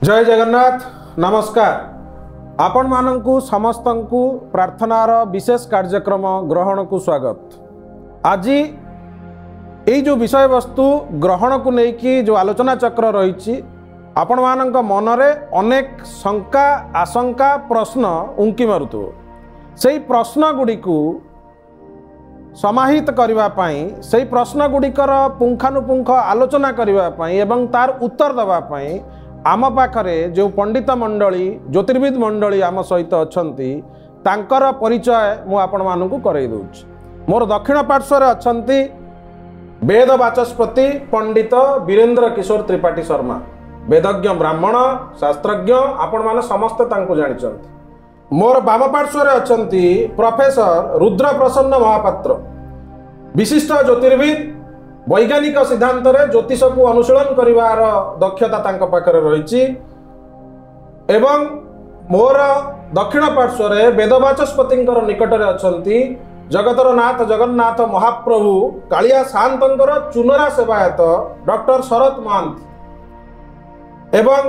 जय जगन्नाथ नमस्कार आपण मानंकु समस्तंकु प्रार्थनार विशेष कार्यक्रम ग्रहण को स्वागत। आज ये जो विषय वस्तु ग्रहण को लेकिन जो आलोचना चक्र रही आपण मानंक मनरे अनेक शंका आशंका प्रश्न उंकी मारुथु से प्रश्न गुड़ी को समाहित करने से प्रश्न गुड़िकर पुंखानुपुंख आलोचना करने एवं तार उत्तर देवाई आम पाखरे जो पंडित मंडली ज्योतिर्विद मंडली आम सहित अछंती तांकर परिचय मु आपण मानकु करई दउछि। मोर दक्षिण पार्श्व रे अछंती वेद वाचस्पति पंडित वीरेंद्र किशोर त्रिपाठी शर्मा, वेदज्ञ ब्राह्मण शास्त्रज्ञ आपण माने समस्त तांको जानिछंती। मोर बाम पार्श्व रे अछंती प्रोफेसर रुद्र प्रसन्न महापात्र, विशिष्ट ज्योतिर्विद, वैज्ञानिक सिद्धांत रे ज्योतिष को अनुशीलन करिवार दक्षता तांको पाखरे रहिछि। एवं मोर दक्षिण पार्श्व रे वेदवाचस्पतिंकर निकटरे अछंती जगतर नाथ जगन्नाथ महाप्रभु कालिया शांतंकर चुनरा सेवायत डॉक्टर शरत महांत। एवं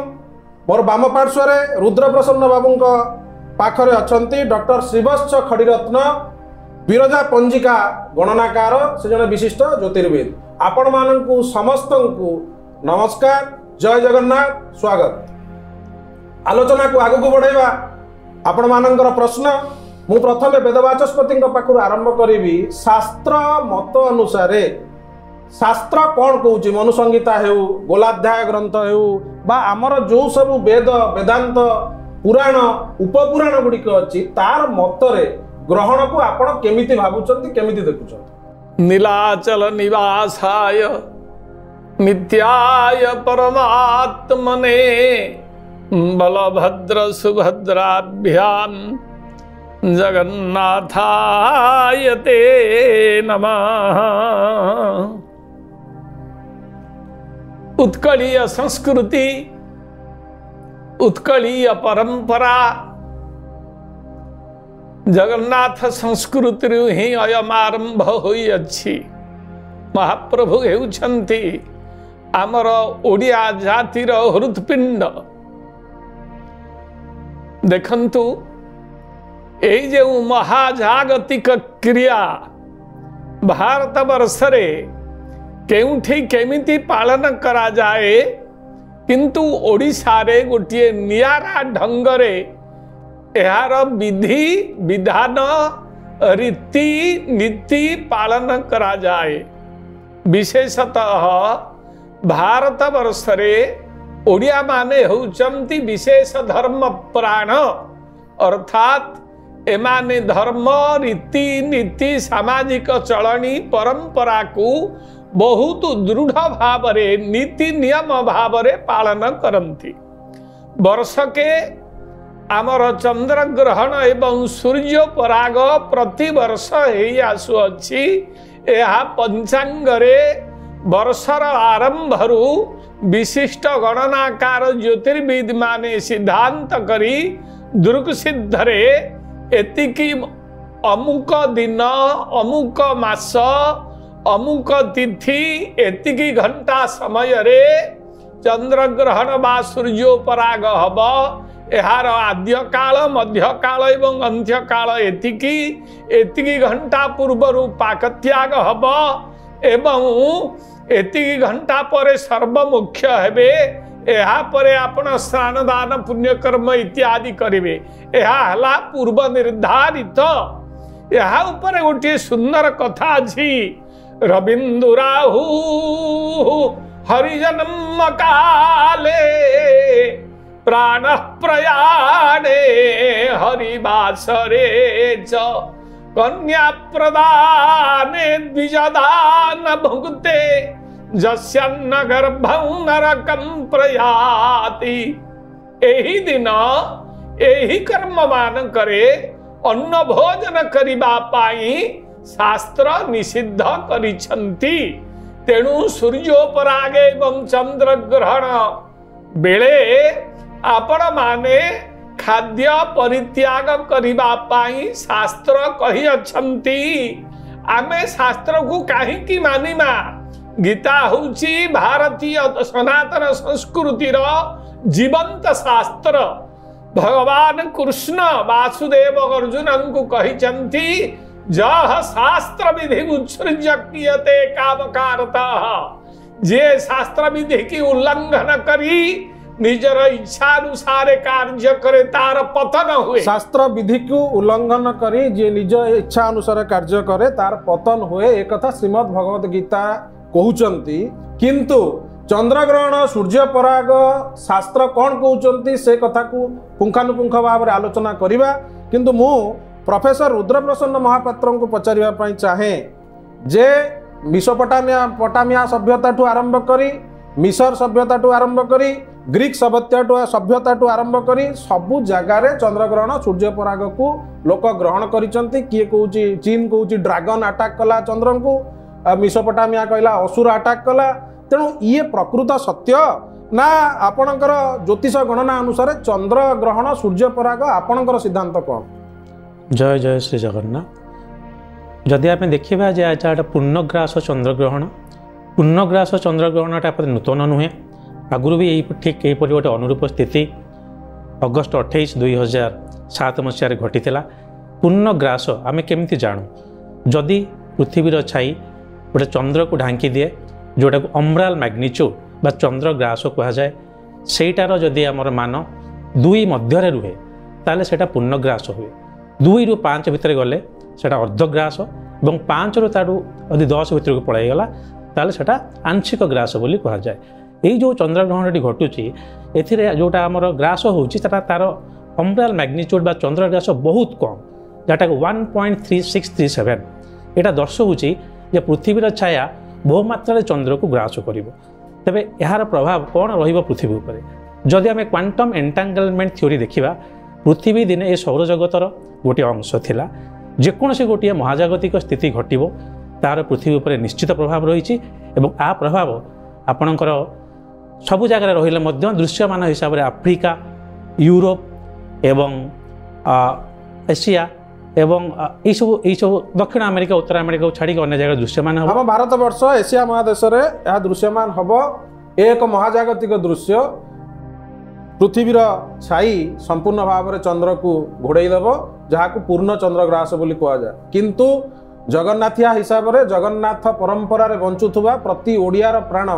मोर बाम पार्श्व रे रुद्र प्रसन्न बाबूंक पाखरे अछंती डॉक्टर श्रीवत्स खड़ीरत्न, विरजा पंजिका गणनाकार, से जने विशिष्ट ज्योतिर्विद। आपण मानंकु समस्तंकु नमस्कार, जय जगन्नाथ, स्वागत। आलोचना को आगु को बढ़ाइबा आपण मानंकर प्रश्न मु प्रथमे वेदवाचस्पति पाखु आरंभ करी। शास्त्र मत अनुसारे शास्त्र कौन कहूँ, मनुसंहिता हेउ, गोलाध्याय ग्रंथ हेउ बा आमर जो सब वेद वेदांत पुराण उपपुराण गुड़िक अच्छी तार मतरे ग्रहण को आपण केमिति भाबुचंती, केमिति देखुचंती? नीलाचल निवासाय नित्याय परमात्मने बलभद्र सुभद्राभ्याम जगन्नाथाय ते नमः। उत्कलीय संस्कृति, उत्कलीय परंपरा, जगन्नाथ संस्कृति ही अयम आरंभ होई अछि। महाप्रभु हेउछंती आमर ओडिया जातिर हृत्पिंड। देखंतु एई जे महाजागतिक क्रिया भारत वर्षरे केउठी केमिति पालन करा जाए, किंतु ओडिशा रे गोटिए नियारा ढंगरे यार विधि विधान रीति नीति पालन करा जाए। विशेषतः भारत वर्षरे ओडिया माने होउचंती विशेष धर्म प्राण, अर्थात एमाने धर्म रीति नीति सामाजिक चलनी परंपरा को बहुत दृढ़ भावरे नीति नियम भावरे पालन करंती। वर्ष के आमर चंद्र ग्रहण एवं सूर्य पराग प्रति वर्ष ही आसु अछि। यह पंचांगरे वर्षर आरंभरु विशिष्ट गणनाकार ज्योतिर्विद माने सिद्धांत करी दुर्ग सिद्धरे एतिकी अमुक दिन अमुक मास अमुक तिथि एतिकी घंटा समय रे चंद्र ग्रहण बा सूर्योपराग हब। यार आद्य काल मध्य काल एवं अंत्य काल एतिकी घंटा पूर्व पाकत्याग हब एवं एतिकी घंटा पर सर्वमुख्य हेबे। यहाँ पर आपण स्नान दान पुण्यकर्म इत्यादि करिवे। यह हला पूर्व निर्धारित। यहाँ ऊपर गोटे सुंदर कथा अछि। रविंदुराहु हरिजन्म काले प्राण प्रयाणे हरिवासरे च कन्या प्रदाने द्विजदान भुक्ते जस्यन्न गर्भं नरकं प्रयाति। एही दिन एही कर्म मान करे अन्न भोजन करिबा पाई शास्त्र निषिद्ध करिछंती। तेणु सूर्योपरागे एवं चंद्र ग्रहण बेले आपण माने खाद्य परित्याग करिबा पाई शास्त्र कही अछंती। आमे शास्त्र को काहींकी मानिमा? गीता हूँ भारतीय सनातन संस्कृतिर जीवंत शास्त्र भगवान कृष्ण वासुदेव अर्जुन को कहिचंती जह शास्त्र विधि उत्सृज्य क्रियते कामकारतः जे शास्त्र विधि की उल्लंघन करी निजर इच्छा अनुसार कार्य करे तार पतन हुए। शास्त्र विधि को उल्लंघन करी जे निज इच्छा अनुसार कार्य करे तार पतन हुए एक कथा श्रीमद् भगवत गीता कहउचंती। किंतु चंद्रग्रहण सूर्य पराग शास्त्र कौन कहउचंती से कथा को पुंखानुपुंख भाव में आलोचना करिबा। किंतु मु प्रोफेसर रुद्रप्रसन्न महापात्र को पचारिबा पई चाहे जे मेसोपोटामिया सभ्यता ठू आरंभ करी मिसर सभ्यता ठू आरंभ करी ग्रीक सभ्यता ठू आरंभ करी सबु जगार चंद्रग्रहण सूर्य पराग को लोक ग्रहण करिसंती। किए कहूची चीन कहूची ड्रैगन अटैक कला चंद्र को, मेसोपोटामिया कहला असुर अटैक कला। तेणु ये प्रकृत सत्य ना आपणकर ज्योतिष गणना अनुसार चंद्र ग्रहण सूर्य पराग आपणकर सिद्धांत कौन? जय जय श्री जगन्नाथ। जदि आप देखा जे आज पूर्णग्रास चंद्रग्रहण पूर्णग्रास चंद्रग्रहणटा नूतन नुहे आगुरी भी ठीक यहीपरि गोटे अनुरूप स्थिति अगस्ट 28 2007 मसीह घटी पूर्णग्रास आम केमी जानू जदि पृथ्वीर छाई गोटे चंद्र को ढांकी दिए जोटा को अम्ब्राल मैग्निट्यूड बा चंद्रग्रास कहुए सेटार जदि आमर मान 2 मध्य रुहे ताले सेटा पूर्णग्रास हुए। 2 ରୁ 5 भितर गले सेटा अर्धग्रास और 5 ରୁ ताडू यदि 10 भितर को पलैगला ताले सेटा आंशिक ग्रास बोली कहुए। यही जो चंद्रग्रहण घटुची ए जोटा आमर ग्रास होची तार अम्ब्राल मैग्निट्यूड बा चंद्रग्रास बहुत कम जोटा 1.3637 यहाँ दर्शाऊँगी जे पृथ्वीर छाया बहुमात्रा चंद्र को ग्रास कर। तेबे यार प्रभाव कौन रहिबो पृथ्वी उपरे जदि आम क्वांटम एंटांगलमेंट थ्योरी देखिबा पृथ्वी दिने ए सौरजगतर गोटे अंश थिला जेकोसी गोटे महाजागतिक स्थिति घटिबो तार पृथ्वी उपरे निश्चित प्रभाव रही एवं आ प्रभाव आपणकर सबु जगह रहिले मध्य दृश्यमान हिसाब से आफ्रिका यूरोप एवं एशिया एवं यही सब दक्षिण अमेरिका उत्तर अमेरिका को छाड़ी अन्य जगह दृश्यमान हम भारत वर्ष एशिया महादेश में यह दृश्यमान हम एक महाजागतिक दृश्य पृथ्वीर छाई संपूर्ण भाव में चंद्र को घोड़ेदेव जहाँ को पूर्ण चंद्रग्रास बोली कहुए। किंतु जगन्नाथिया हिसाब से जगन्नाथ परंपरा बंचुवा प्रति ओडियार प्राण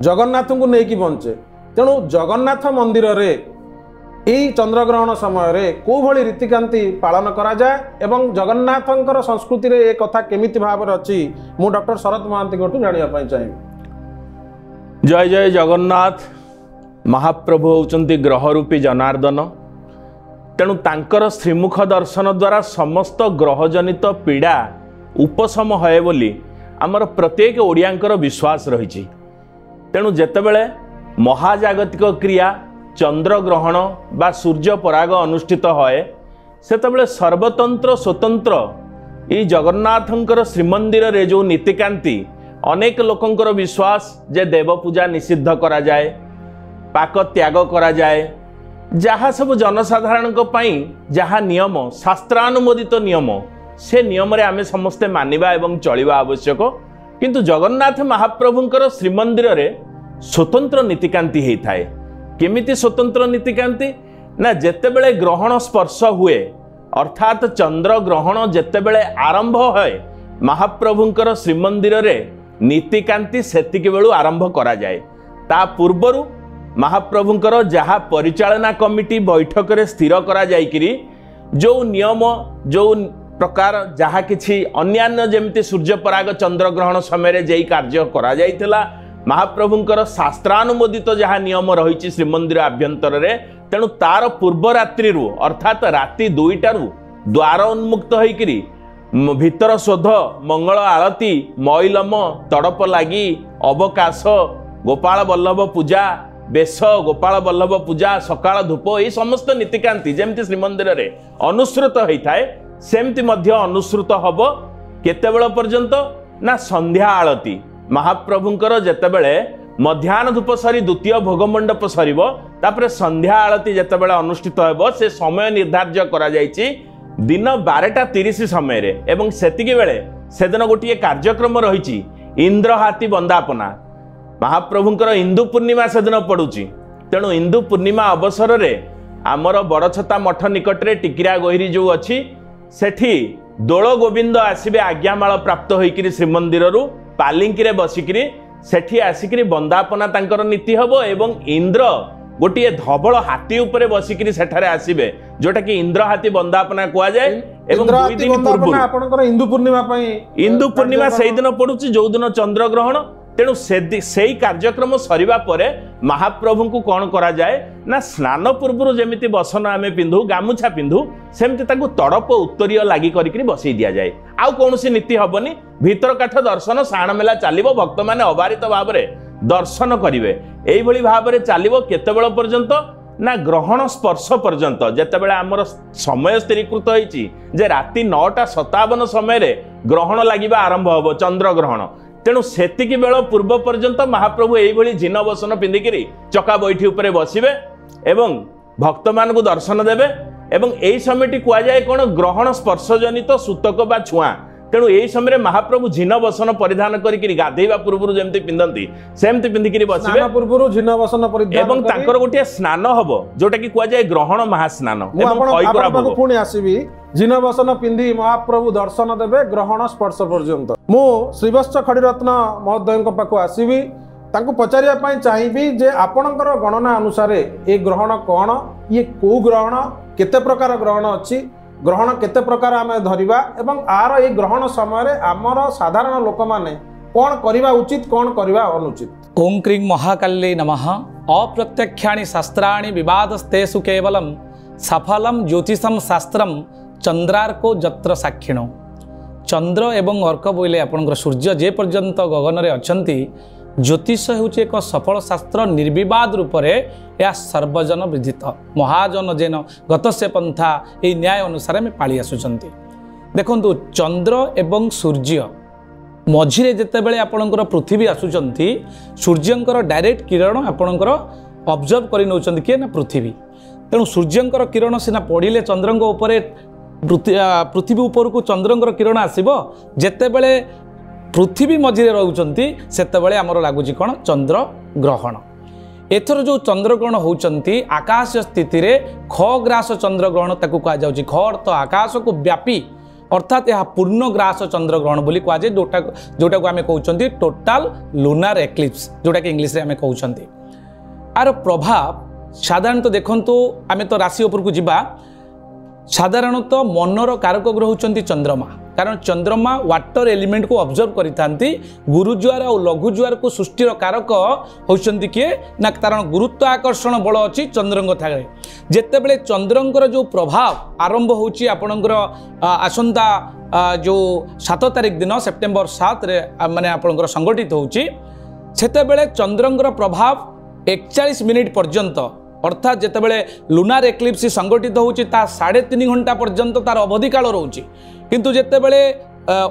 जगन्नाथ को लेकिन बंचे। तेणु जगन्नाथ मंदिर रे यही चंद्रग्रहण समय को भली रीतिकांति पालन करा जाए एवं जगन्नाथंकर संस्कृति रे एक कथा केमिति भाव में अच्छी मु डॉक्टर शरत महांती को जानापी चाहिए। जय जय जगन्नाथ। महाप्रभु होउचंती ग्रहरूपी जनार्दन। तेणु तांकर श्रीमुख दर्शन द्वारा समस्त ग्रहजनित पीड़ा उपशम है बोली आमर प्रत्येक ओडियांकर विश्वास रही। तेणु जेतेबेले महाजागतिक क्रिया चंद्रग्रहण बा सूर्य पराग अनुष्ठित है सेतेबेले सर्वतंत्र स्वतंत्र ये जगन्नाथंकर श्रीमंदिर रे जो नीतिकांति अनेक लोकंकर विश्वास जे देव पूजा निषिद्ध करा जाए पाक त्याग करा जाए जहाँ सब जनसाधारण जहाँ नियम शास्त्रानुमोदित नियम से नियम रे आमे समस्ते मानिबा एवं चलिबा आवश्यक। किंतु जगन्नाथ महाप्रभुंकर श्रीमंदिर रे स्वतंत्र नीतिकांति होई थाए। केमिति स्वतंत्र नीतिकांति ना जेतेबेले ग्रहण स्पर्श हुए अर्थात चंद्र ग्रहण जेतेबेले आरंभ है महाप्रभुंकर श्रीमंदिर रे नीतिकांति सेतिके बेलू आरंभ करा जाए। ता पूर्वरु महाप्रभुंकर जहाँ परिचालना कमिटी बैठक रे स्थिर करा जाइकिरी जो नियम जो प्रकार जहाँ किछि अन्यान्य जेमिति सूर्य पराग चंद्र ग्रहण समय जई कार्य करा जाइथिला महाप्रभुंकर शास्त्रानुमोदित जहाँ नियम रही श्रीमंदिर आभ्यंतर रे तेणु तार पूर्व रात्रि अर्थात राति 2टारू द्वार उन्मुक्त होइकिरी भितर शोध मंगल आरती मैलम तड़प लगी अवकाश गोपाल वल्लभ पूजा बेश गोपाल वल्लभ पूजा सकाळ धूप ये समस्त नीतिकांति जेमती श्रीमंदिर रे अनुसृत होता है सेमती मध्य अनुसृत हब केतेबेल पर्यंत ना संध्या आलती महाप्रभुंकर जेतेबेले मध्याह्न धूप सरी द्वितीय भोगमंडप सरीबो तापरे संध्या आलती जेतेबेले अनुष्ठित हेबो से समय निर्धार्य करा जायछि दिन 12:30 समय रे एवं सेतिके बेले सेदिन गोटिए कार्यक्रम रहिछि इंद्रहाती वंदापना महाप्रभुंकर इंदु पूर्णिमा सेदिन पड़ुछि तेणु इंदु पूर्णिमा अवसर रे आमर बड़छता मठ निकट रे टिकिरा गोहिरी जो अच्छी सेठी दोल गोविंद आसबे आज्ञामाल प्राप्त होइकिरी श्रीमंदिर रु पालिंकी रे बसिकिरी सेठी आसिकिरी वंदापना तांकर नीति हबो एवं इंद्र गोटे धवल हाथी उपरे बसिकिरी सेठारे आसीबे जोटा कि इंद्र हाथी वंदापना कुआ जाए एवं 2 दिन पूर्व आपनकर इंदु पूर्णिमा पई इंदु पूर्णिमा सेही दिन पडुची जो दिन चंद्र ग्रहण तेणु से कार्यक्रम सरिबा परे महाप्रभु को कौन करा जाए ना स्नान पूर्व जमी बसन आम पिंधु गामुछा पिंधु सेमती ताकू तड़प उत्तरीय लगी करी बसई दि जाए आउ कौन नीति हेनी भीतर काठ दर्शन साण मेला चलो भक्त मैंने अबारित भाव में दर्शन करेंगे यही भाव में चलो केतबेल पर्यंत ना ग्रहण स्पर्श पर्यंत जितेबाला आमर समय स्थिरीकृत होती जे राति 9:57 समय ग्रहण लगे आरंभ हम चंद्र ग्रहण तेणु सेतिकी बेल पूर्व पर्यंत महाप्रभु यही जिन बसन पिंधिकी चका बैठी उपरे बसबे एवं भक्त मान को दर्शन देवे एवं यही समय कुआए कौन ग्रहण स्पर्शजनित सूतक बा छुआ तेणु यही समय महाप्रभु झिन बसन परिधान करके गाधेवा पूर्व जमी पिंधती सेमती पिंधिकी बसबे पूर्व झिन बसन एवं तांकर गोटे स्नान हम जोटा कि कुआए ग्रहण महास्नान पुणी आसबि झिन बसन पिंधि महाप्रभु दर्शन देवे ग्रहण स्पर्श पर्यंत मु श्रीवत्स खड़ीरत्न महोदय पाखु आसबि तांको पचारिया पाई चाहिबी जे आपणकर गणना अनुसार ए ग्रहण कौन ये को ग्रहण केते प्रकार ग्रहण अच्छी ग्रहण केते प्रकार आमे धरिबा एवं आर ए ग्रहण समय आमर साधारण लोक माने कौन करवा उचित कौन करवा अनुचित। ओं क्रीं महाकाल्यै नमः। अप्रत्यक्षाणि शास्त्राणि विवादस्तेषु केवलं सफलम ज्योतिषम शास्त्रम चंद्रार्को जत्र साक्षिणो। चंद्र एवं अर्क बोले आपणकर सूर्य जे पर्यंत गगन में अच्छी ज्योतिष होची एक सफल शास्त्र निर्विवाद रूप से यह सर्वजन विदित महाजन जेन गत से पंथा ये न्याय अनुसार आम पाली आसुचंती। देखंतु चंद्र एवं सूर्य मझिरे जेतेबेले आपणकर पृथ्वी आसुचंती सूर्यंकर डायरेक्ट किरण आपणकर ऑब्जर्व करि नउचंती के ना पृथ्वी। तेणु सूर्यंकर किरण सिना पड़िले चंद्रंग उपरे पृथ्वी उपर को चंद्रंकर किरण आसीबो जेतेबेले पृथ्वी मझिरे रहउचंती सेतेबेले हमर लागुची कोन चंद्र ग्रहण। एथर जो चंद्रग्रहण होउचंती आकाश स्थिति रे खग्रास चंद्रग्रहण ताकू कहा जाउची। ख अर्थ आकाश को व्यापी अर्थात यह पूर्णग्रास चंद्रग्रहण बोली कहा जाए जोटा को आम कहते टोटाल लुनार एक्लिप्स जोटा कि इंग्लिश रे आम कहते। आर प्रभाव साधारणतः देखंतु आम तो राशि उपर को जिबा साधारणतः मनर कारक ग्रह होचंती चंद्रमा कारण चंद्रमा वाटर एलिमेंट को ऑब्जर्व करिथांती। गुरुज्वार और लघुज्वार को सृष्टिर कारक होचंती किए ना कारण गुरुत्व आकर्षण बल अच्छी चंद्रंग थाए जेतेबेले चंद्रंकर जो प्रभाव आरंभ होची आपणकर आसंता जो 7 तारिख दिन सेप्टेम्बर 7 रे माने आपणकर संगठित होची सेतेबेले चंद्रंकर प्रभाव 41 मिनिट पर्यंत अर्थात जेतेबेले लुनार एक्लिप्स संगठित होची ता 3.5 घंटा पर्यंत तार अवधि काल रोची किंतु जेतेबेले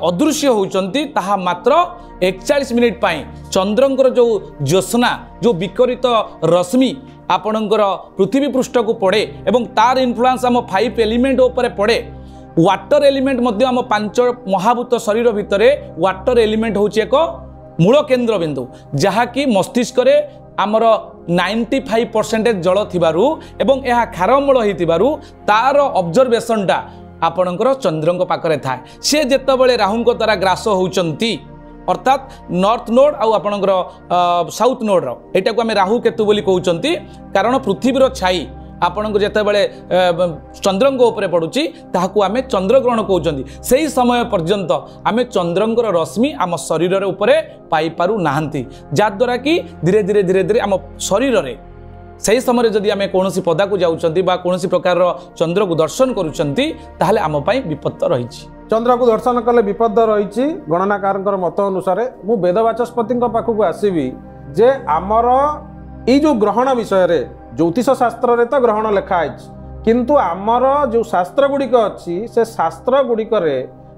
अदृश्य होचंती ताहा मात्र 41 मिनिट पाई चंद्रंकर जो ज्योत्स्ना जो विकरित रश्मि आपणकर पृथ्वी पृष्ठ को पड़े एवं तार इन्फ्लुएंस आम 5 एलिमेंट उपरे पड़े। वाटर एलिमेंट मध्य आम 5 महाभूत शरीर भितर वाटर एलिमेंट होची एक मूल केन्द्र बिंदु जहाँकि मस्तिष्क रे आमर 95% जल थिबारु एवं यह खारमूल होइतिबारु तार ऑब्जर्वेशनटा आपणकर चंद्रंक पाखरे थाए। से जेतेबेले राहुंक द्वारा ग्रास होउचंती अर्थात नॉर्थ नोड आउ आपणकर साउथ नोड रो एटा को हम राहु केतु बोली कहउचंती कारण पृथ्वीर छाई आपणको जेतेबेले चंद्रंक उपरे पड़ुची ताहाकू आमे चंद्रग्रहण कहउचंती। सेही समय पर्यंत आमे चंद्रंकर रश्मि आम शरीर रे उपरे पाई पारु नाहंती जा द्वारा कि धीरे धीरे आम शरीर रे सही समय जदि आम कौन पदा को जाऊँच कौन प्रकार चंद्र को दर्शन करुँच ताहले आम पाई विपद रही। चंद्र को दर्शन कले विपद रही गणनाकार मत अनुसार मु वेदवाचस्पति पाखक आसबि जे आमर ये जो ग्रहण विषय रे ज्योतिष शास्त्र रे तो ग्रहण लिखाई किंतु आमर जो शास्त्र गुड़िक अच्छी से शास्त्र गुड़िक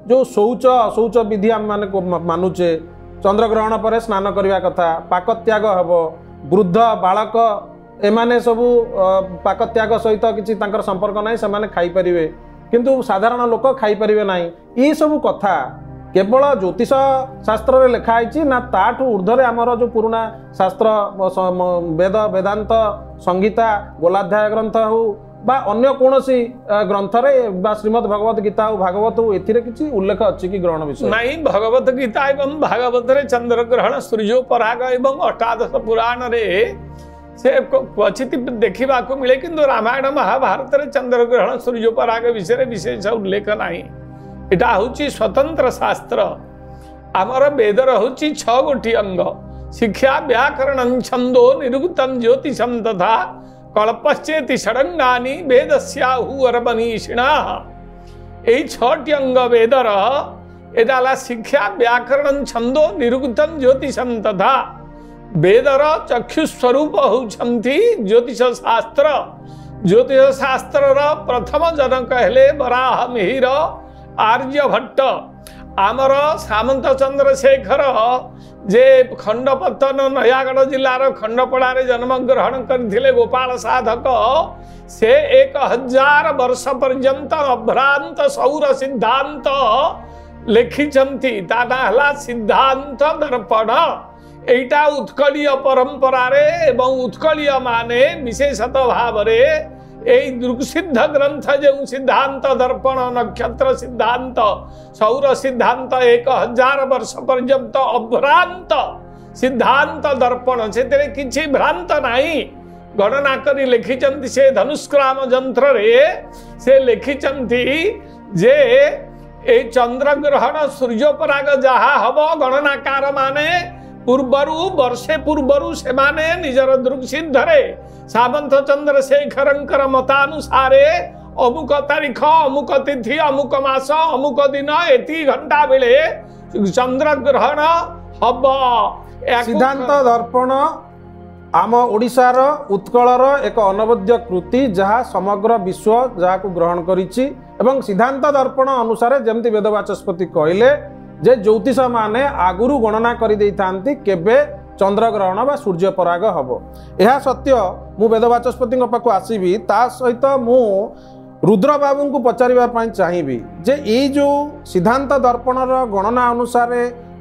जो शौच अशौच विधि आम मानुचे चंद्रग्रहण पर स्नान करने कथा पाक त्याग हम वृद्ध बालक एमाने सबू पाक त्याग सहित किसी संपर्क ना से खाई पारे किंतु साधारण लोक खाई पारे ना ये सबू कथा केवल ज्योतिष शास्त्र रे लिखा है ना ताठू ऊर्ध्व आमर जो पुराना शास्त्र वेद वेदांत संगीता गोलाध्याय ग्रंथ हो बा अन्य कोनोसी ग्रंथ रे बा श्रीमद् भगवत गीता हो भागवत हो एथिरे किछि उल्लेख अछि कि ग्रहण विषय नहीं भगवत गीता एवं भागवत रे चंद्र ग्रहण सूर्योपराग एवं अष्टादश पुराण रे से क्वचित देखा मिले किंतु रामायण महाभारत रे चंद्र ग्रहण सूर्योपराग विषय विशेष उल्लेख नहीं इटा हूँ स्वतंत्र शास्त्र आमर वेदर हूँ 6 गोटी अंग शिक्षा व्याकरण छंदो निरुक्तम ज्योतिषम तथा कल्पश्चेति षडंगानि वेदस्याहुरमनीषिणा यही 6टी अंग वेदर एदाला शिक्षा व्याकरण छंदो निरुक्तम ज्योतिषम तथा वेदर चक्षुस्वरूप होउछंती ज्योतिष शास्त्र प्रथम जनक हेले वराह मिहिर आर्यभट्ट आमर सामंत चंद्रशेखर जे खंडपतन नयागढ़ जिलार खंडपड़ारे जन्म ग्रहण करथिले गोपाल साधक से 1000 वर्ष पर्यंत अभ्रांत सौर सिद्धांत लिखिछंती ताना हला सिद्धांत दर्पण एटा उत्कलीय परंपरा रे एवं उत्कलीय माने विशेषत भाव रे यही दृक्सिद्ध ग्रंथ जो सिद्धांत दर्पण नक्षत्र सिद्धांत सौर सिद्धांत 1000 वर्ष पर्यंत अभ्रांत सिद्धांत दर्पण से किसी भ्रांत नहीं गणना करी लिखिचंती से धनुष्क्राम जंत्र रे से लिखिचंती जे ए चंद्र ग्रहण सूर्योपराग जहा हब गणनाकार माने पूर्वरु वर्षे पूर्वरु से माने निजर दृक्सिद्ध रे सामंत चंद्रशेखर मतानुसारे अमुक तारीख अमुक तिथि अमुक मास अमुक दिन एति घंटा बेले चंद्र ग्रहण हब सिद्धांत दर्पण आम ओडिशार उत्कलर एक अनवद्य कृति जहाँ समग्र विश्व जहाँ को ग्रहण करिछि एवं सिद्धांत दर्पण अनुसार जमती वेदवाचस्पति कहले जे ज्योतिष माने आगुरु गणना करि देइथांती केबे चंद्र ग्रहण बा सूर्य पराग हब यह सत्य मु वेदवाचस्पति पाखु आसबि ता सहित मु रुद्र बाबू को पचारिबा पई चाहिबी जे ए जो सिद्धांत दर्पणर गणना अनुसार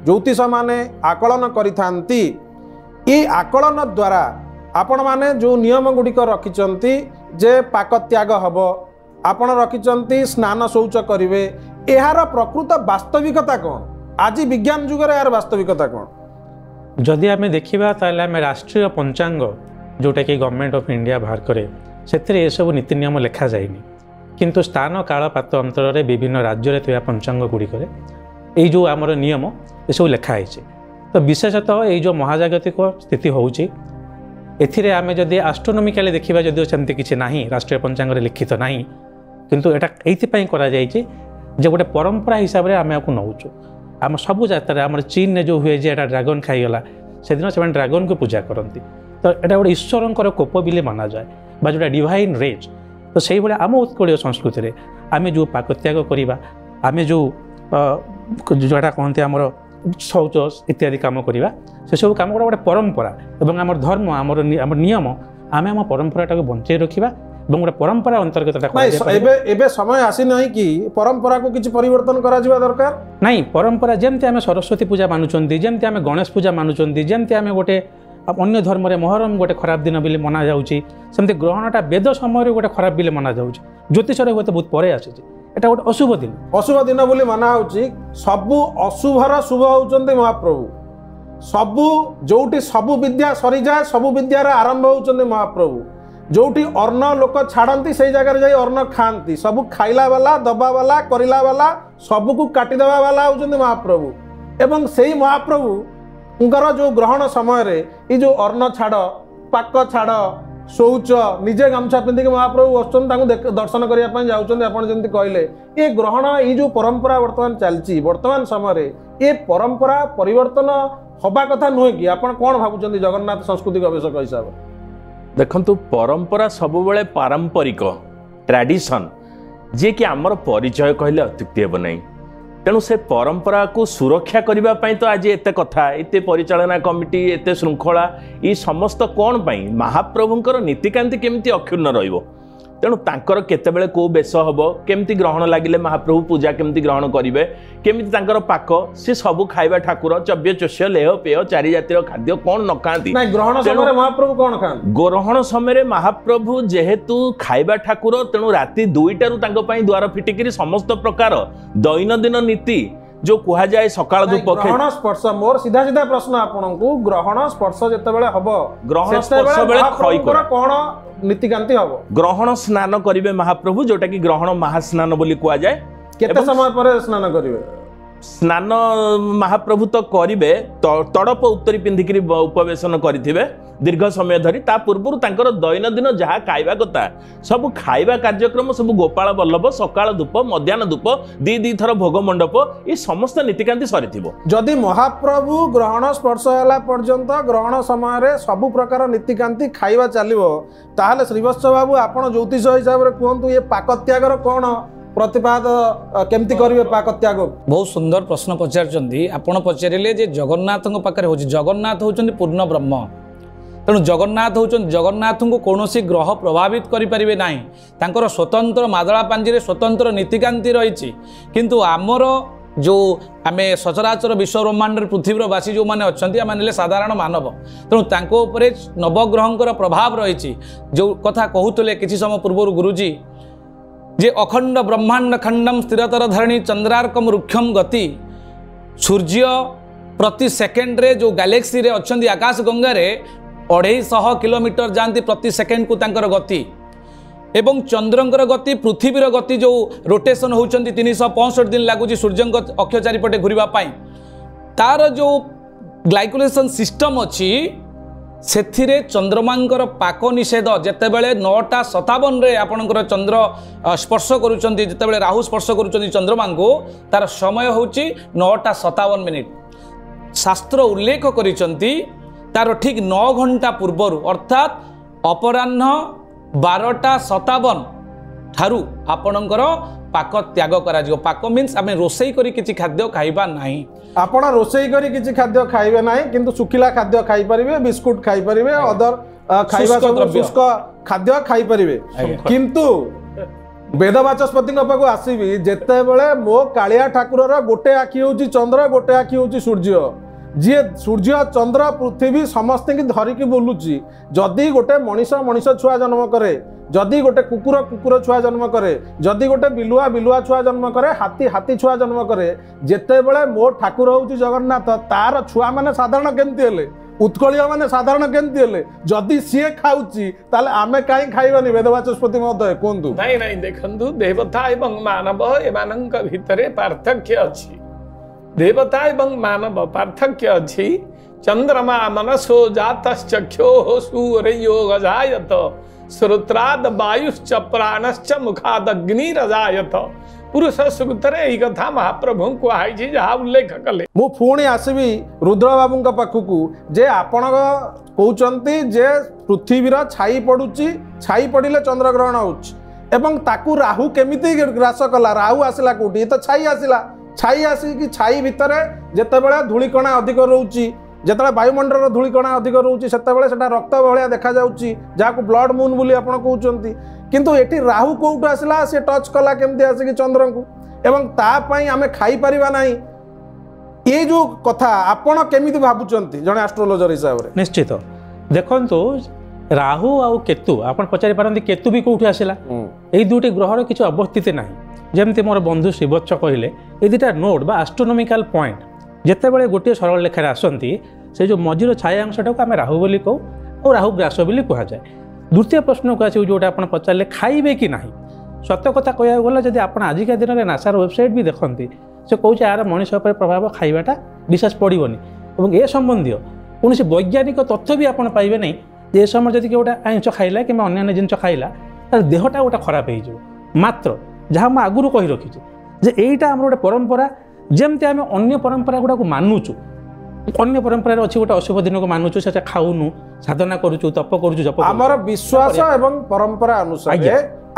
ज्योतिष माने आकलन करिथांती ए आकलन द्वारा आपण माने जो नियम गुड़िक रखिचंती जे पाक त्याग हब आपण रखिचंती स्नान शौच करिवे एहार प्रकृत वास्तविकता कौन आज विज्ञान जुगर यार वास्तविकता कौन जदि आम देखा ताले आम राष्ट्रीय पंचांग जोटा कि गवर्नमेंट ऑफ इंडिया बाहर करे से सब नीति नियम लिखा जाएनि किंतु स्थान काल पात अंतर में विभिन्न राज्य थे पंचांग गुड़िक ये जो आमर नियम ये सब लिखाई तो विशेषतः ये जो महाजागतिक स्थिति होउची एथिरे आमे जदि एस्ट्रोनॉमिकली देखिबा जदि सेमति किछि नाही राष्ट्रीय पंचांग रे लिखित नाही किंतु एटा एथि पई करा जायछि जे गोटे परंपरा हिसाब रे आमे आकु नउछु आम सब जात्रा आम चीन ने जो हुए जे एटा ड्रागन खाईगला से दिन से ड्रागन को पूजा करती तो यहाँ गोटे ईश्वर कोप बिले माना जाए बा जो डिवाइन रेज तो से भाई आम उत्कल संस्कृति में आम जो पाकत्याग करवा आम जो जोटा कहते आमर शौच इत्यादि कम करवा से सब कम गोटे परंपरा और आम धर्म आमर नियम आम आम परंपरा बंचाई रखा गोटे परंपरा अंतर्गत एबे समय आसी नहीं कि परंपरा को किसी परिवर्तन करा जिबा दरकार नहीं परंपरा जमती आम सरस्वती पूजा मानुचंती जमती आम गणेश पूजा मानुचंती जमती आम गोटे अन्य धर्म रे मोहरम गोटे खराब दिन बिले मना जाउची सेमती ग्रहणटा वेद समय गोटे खराब बिले मना जाउची ज्योतिष रे होते बहुत परे आसी एटा गोटे अशुभ दिन बोली मना होउची सबु अशुभर शुभ होउचंती महाप्रभु सबु जोटी सबु विद्या सरी जाए सबु विद्यार आरंभ होउचंती महाप्रभु जोटी अर्ण लोक छाड़ती से जगह जाई अर्ण खाती सबु खाइला वाला दबा वाला करिला वाला सबको काटिदेवा वाला होउचंती महाप्रभु एवं से ही महाप्रभु जो ग्रहण समय रे ये जो अर्ण छाड़ पाक छाड़ शौच निजे गामछा पिंधिक महाप्रभु बसुँच दर्शन करने जाऊँच आपड़ जमी कहले ये ग्रहण ये जो परंपरा बर्तमान चलती वर्तमान समय ये परंपरा परिवर्तन हवा कथा नुहे कि आप कौन भावुं जगन्नाथ संस्कृति गवेषक हिसाब से देखंतु परंपरा सब बेले पारंपरिक ट्रेडिशन जे कि आमर परिचय कहले अत्युक्ति हेब नहीं तेणु से परंपरा को सुरक्षा करने तो आज एत कथा एत परिचालना कमिटी एत श्रृंखला ये समस्त कौन पाई महाप्रभुंकर नीतिकांति केमती अक्षुण्ण रहिबो तेणु तांकर केतेबेले को बेश हम केमती ग्रहण लगिले महाप्रभु पूजा केमती ग्रहण करेंगे केमती तांकर पाक सी सब खाइबा ठाकुर चव्य चोष्य लेह पेय चारि जातिर खाद्य कौन न खाती ग्रहण समय महाप्रभु कौन खाते ग्रहण समय महाप्रभु जेहेतु खाइबा ठाकुर तेणु राति 2टारू द्वार फिटिकी समस्त प्रकार दैनंदिन नीति जो कह जाए सकाळ धूप ग्रहण स्पर्श मोर सीधा सीधा प्रश्न आपनकु ग्रहण स्पर्श जेतेबेले हबो ग्रहण स्पर्श बेले खई कर कोन नीतिकांति हबो ग्रहण स्नान करिवे महाप्रभु जोटा कि ग्रहण महास्नान बोली कह जाए केते समय पर स्नान करिवे स्नान महाप्रभु तो करिवे तड़प उत्तरी पिंधिकी उपवेशन करिथिबे दीर्घ समय धरी ता पूर्व तांकर दैनंदिन जहाँ खाइबा कथा सब खाइबा कार्यक्रम सब गोपाल बल्लभ सकाळ धूप मध्याह्न धूप दी थर भोग मंडप ये समस्त नीतिकांति सरीथिबो जदि महाप्रभु ग्रहण स्पर्श होला पर्यंत ग्रहण समय रे सब प्रकार नीतिकांति खाइबा चलिबो ताहाले श्रीवत्स बाबू आपण ज्योतिष हिसाब रे कहंतु ये पाक त्यागर कोन प्रतिपाद केमती करिवे पाक त्याग बहुत सुंदर प्रश्न पचारचंदी आपण पचारिले जे जगन्नाथଙ୍କ पाखरे होची जगन्नाथ होचंदी पूर्ण ब्रह्म तेणु जगन्नाथ होचंदी जगन्नाथ को कौनसी ग्रह प्रभावित करि परिबे नाही तांकर स्वतंत्र मादळा पांजिरे स्वतंत्र नीतिकांति रहिछि किंतु आमर जो आमे सचराचर विश्व ब्रह्मांड पृथ्वीर बासी जो माने अछंती आमे साधारण मानव तेणु तांको उपरे नवग्रहंकर प्रभाव रहिछि जो कथा कहूतले किछि समय पूर्व गुरुजी जे अखंड ब्रह्मांड खंडम स्थिरतर धरणी चंद्रार्कम रुक्षम गति सूर्य प्रति सेकेंड रे जो गैलेक्सी रे अछंती आकाश गंगा रे 250 किलोमीटर जाती प्रति सेकेंड को तांकर गति एवं चंद्रंकर गति पृथ्वीर गति जो रोटेशन होउछंती 365 दिन लागुची सूर्यंक अक्ष चारिपटे घुरिबा पाई तार जो ग्लाइकोलेशन सिस्टम अछि सेथिरे चंद्रमांकर पाक निषेध जेतेबेले 9:57 रे आपणकर चंद्र स्पर्श करूचंती जेतेबेले राहु स्पर्श करूचंती चंद्रमा को तार समय होउची 9:57 शास्त्र उल्लेख करिसंती तार ठीक 9 घंटा पूर्वर अर्थात अपराह्न 12:57 ठारू आपणकर पाक त्याग करा जिवो पाक मीन्स आमे रोसई करी किछि खाद्य खाइबा नाही आपण रोसई करी किछि खाद्य खाइबे नाही किंतु सुखिला खाद्य खाइ परिबे बिस्कुट खाइ परिबे अदर खाइबा सब शुष्क खाद्य खाइ परिबे किंतु वेदवाचस्पति पाखु आसीबी जेते बेले मो कालिया ठाकुर रो गोटे आखि होउची चंद्र गोटे आखि होउची सूर्य जी सूर्य चंद्र पृथ्वी समस्त की धरिकी बुलुची जदि गोटे मनीष छुआ जन्म करे जदि गोटे कुकुर छुआ जन्म करे जदि गोटे बिलुआ छुआ जन्म करे हाथी छुआ जन्म करे जेते बेले मो ठाकुर होउची जगन्नाथ तार छुआ माने साधारण केमती हेले उत्कलीय माने साधारण केमती हेले जदि सीए खाउची ताले आमे काई खाइबानी वेदवाचस्पति महोदय कोंतु नहीं देखंतु देवता एवं मानव एमानंक भितरे पार्थक्य अछि देवता एवं मानव पार्थक्य अछि चंद्रमा मनसो जातश्चक्षो सूर्यो गजायत श्रोत्राद वायुश्च प्राणश्च मुखाद अग्निरजायत पुरुष सूक्तरे एई कथा महाप्रभु कुहाई छी जहा उल्लेख कले मु पुणी आसबी रुद्र बाबूंक पाखकू जे आपण कहउचंती जे पृथ्वीर छाई पडुची छाई पडिले चंद्र ग्रहण होउची एवं ताकू राहु केमिति ग्रास कला राहु आसिला कोठी तो छाई आसिला छाई आसिकी छाई भितरे जेतेबेले धूलिकणा अधिक रहउची जेतेबेले वायुमंडल धूलिकणा अधिक रहउची सेतेबेले सेटा रक्त भलिया देखा जाउची जाको ब्लड मून बोली आपण कहउचंती किंतु एठी राहु कोउटू आसिला से टच कला केमति आसिकी चंद्र को एवं ता पई आमे खाई परिबा नाही ये जो कथा आपण केमिति भाबुचंती जने एस्ट्रोलॉजर हिसाब रे निश्चित देखंतु राहु आउ केतु आपण पचारि पारंती केतु भी कोउठी आसिला एई दुटी ग्रहर किछु अवस्थित नाही जेमती मोर बंधु शिवच्च कहले ए दुटा नोड बा एस्ट्रोनॉमिकल पॉइंट जेतेबेले गोटे सरल लेखार आसंती से जो मझिर छाया अंशटाକୁ ଆମେ राहु बोली कहू और राहु ग्रास बोली कह जाए द्वितीय प्रश्न को आसी जोटा आपण पचारे खाइबे कि नाही सत्य कथा कहया गला जदि आपण आजिका दिन में नासार वेबसाइट भी देखंती से कहूँ यार मनीष पर प्रभाव खाइबाटा विशेष पड़ोनी और ए संबंधी कौन वैज्ञानिक तथ्य भी आपड़ पाइबे नहीं ये समय जब गोटे आइंस खाइला कि अन्य जिन खाइला तार देहटा गोटे खराब हो मात्र जहाँ मुझे आगुरी कही रखी जे यहीटा आम गोटे परंपरा जमती आम अन्य परंपरा गुड़ाक मानुचु अन्य परंपरा अच्छी गोटे अशुभ दिन को मानुचु से खाऊनु साधना करुचु तप करुचु जप आमर विश्वास एवं परंपरा अनुसार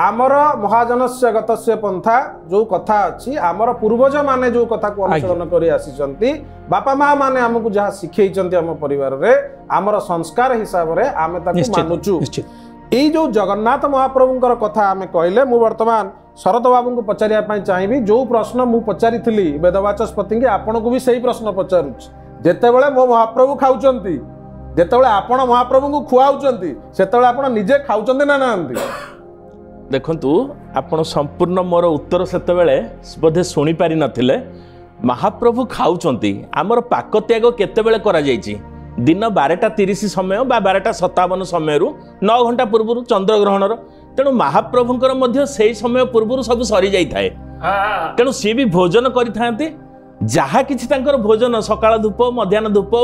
आमर महाजनस्य गतस्य पंथा जो कथा अच्छी आमर पूर्वज माने जो कथा को अनुसरण करी आसीचंती बापा माँ माने हमकु जहाँ शिखैचंती आम परिवार रे आमर संस्कार हिसाब रे आमे ताकु मानुचु एई जो जगन्नाथ महाप्रभुंकर कथा आमे कहले मु वर्तमान शरद बाबू को पचारिया पाई चाहिबी जो प्रश्न मु पचारी थिली वेदवाचस्पति आपण को भी सही प्रश्न पचारुछि जेतेबेले मो महाप्रभु खाउचंती जेतेबेले आपण महाप्रभु को खुआउचंती सेतेबेले आपण निजे खाउचंती ना नांती देखंतु आपण संपूर्ण मोर उत्तर सेतेबेले बोधे सुनी पारि नथिले महाप्रभु खाउचंती आमर पाक त्याग केतेबेले करा जायछि दिन 12:30 समय बा 12:57 समय 9 घंटा पूर्व चंद्रग्रहणर तेणु महाप्रभुंकर मध्य से समय पूर्व सब सरी जाई थाए तेणु सी भी भोजन करि थांती जहा किछि तांकर भोजन सकाळ धूप मध्याह्न धूप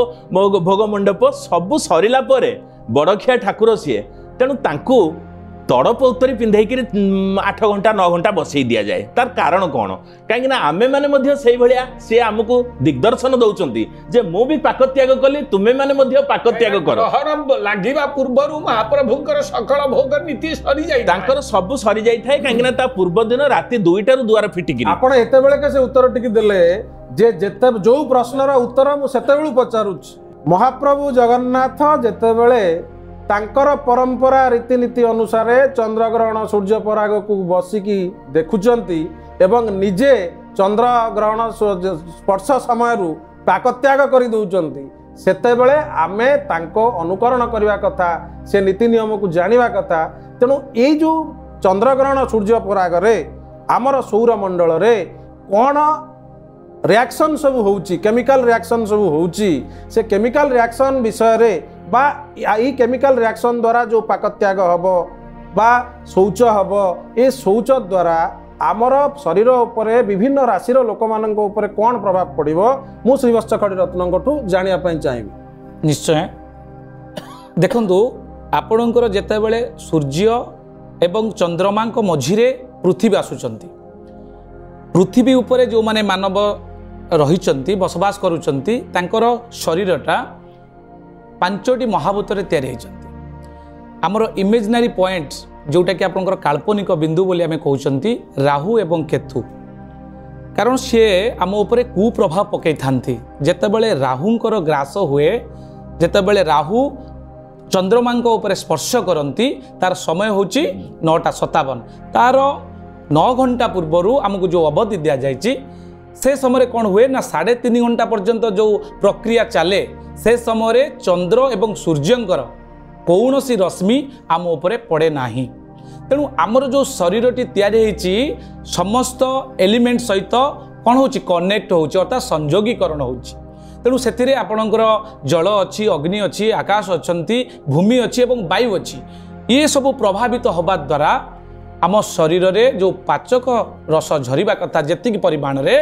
भोग मंडप सब सरिला परे बड़खिया ठाकुर सीए तेणु तांकु तड़प उत्तरी पिंधाई 8 घंटा 9 घंटा बसई दि जाए तार कारण कौन कहीं आमे माने मध्य से भलिया से आमको दिग्दर्शन दौरान जे मु भी पाक त्याग कली तुमे माने मध्य पाक त्याग कर लागिबा पूर्वरु महाप्रभुंकर सकल भोग नीति सरी जाई तांकर सब सरी जाई थाए कहीं ता पूर्व दिन राति 2टारू दुआर फिटिकी आपण एते बेले के से उत्तर टिकी देले जे जेते जो प्रश्नर उत्तर मु सेते बेलु पचारुछि महाप्रभु जगन्नाथ जेते बेले तांकर परंपरा रीतिनीति अनुसार चंद्रग्रहण सूर्य पराग को बसिकी देखुचंती एवं निजे चंद्रग्रहण स्पर्श समय पाकत्याग कर दौरान सेतेबेले आमे तांको अनुकरण करने कथा से नीति नियम को जानिबा कथा तेणु ये जो चंद्रग्रहण सूर्य पराग रे आमर सौरमंडल रे कौन रिएक्शन सब होउची केमिकल रिएक्शन सब होउची से केमिकल रिएक्शन विषय रे बा ई केमिकल रिएक्शन द्वारा जो पाकत्याग हब बा शौच हब ए शौच द्वारा आमर शरीर उपरे विभिन्न राशिर लोक मानक उपरे कौन प्रभाव पड़िबो मु श्रीवत्स खड़ी रत्नठू जानिया पई चाहिबी निश्चय देखंतु आपणकर जेतेबेले सूर्य एवं चंद्रमा मझिरे पृथ्वी आसुचंती पृथ्वी उपरे जो माने मानव रहिचंती बसवास करूचंती तांकर शरीरटा 5टी महाभूत तैयारी होती आमर इमेजिनारी पॉइंट्स जोटा कि आपंकर काल्पनिक बिंदु बोली आमे कहउचंती राहु एवं केतु कारण सी आम उपरे कुप्रभाव पकई थांती जेतेबेले राहुंकर ग्रास हुए जेतेबेले राहु चंद्रमा उपरे स्पर्श करती तार समय होची 9:57 तार 9 घंटा पूर्वर आमको जो अवधि दि जाइए से समय कौन हुए ना 3.5 घंटा पर्यंत जो प्रक्रिया चले से समय चंद्र एवं सूर्यंकर कौन सी रश्मि आम उपरे पड़े नाही तेणु आमर जो शरीरटी तैयारी होती समस्त एलिमेंट सहित कौन हो कनेक्ट होची अर्थात संयोगीकरण होची तेणु से आपणकर जल अच्छी अग्नि अच्छी आकाश अच्छी भूमि अच्छी एवं वायु अच्छी ये सब प्रभावित होबा द्वारा आम शरीर में जो पाचक रस झरिबा कथा जेतिक परिमाण रे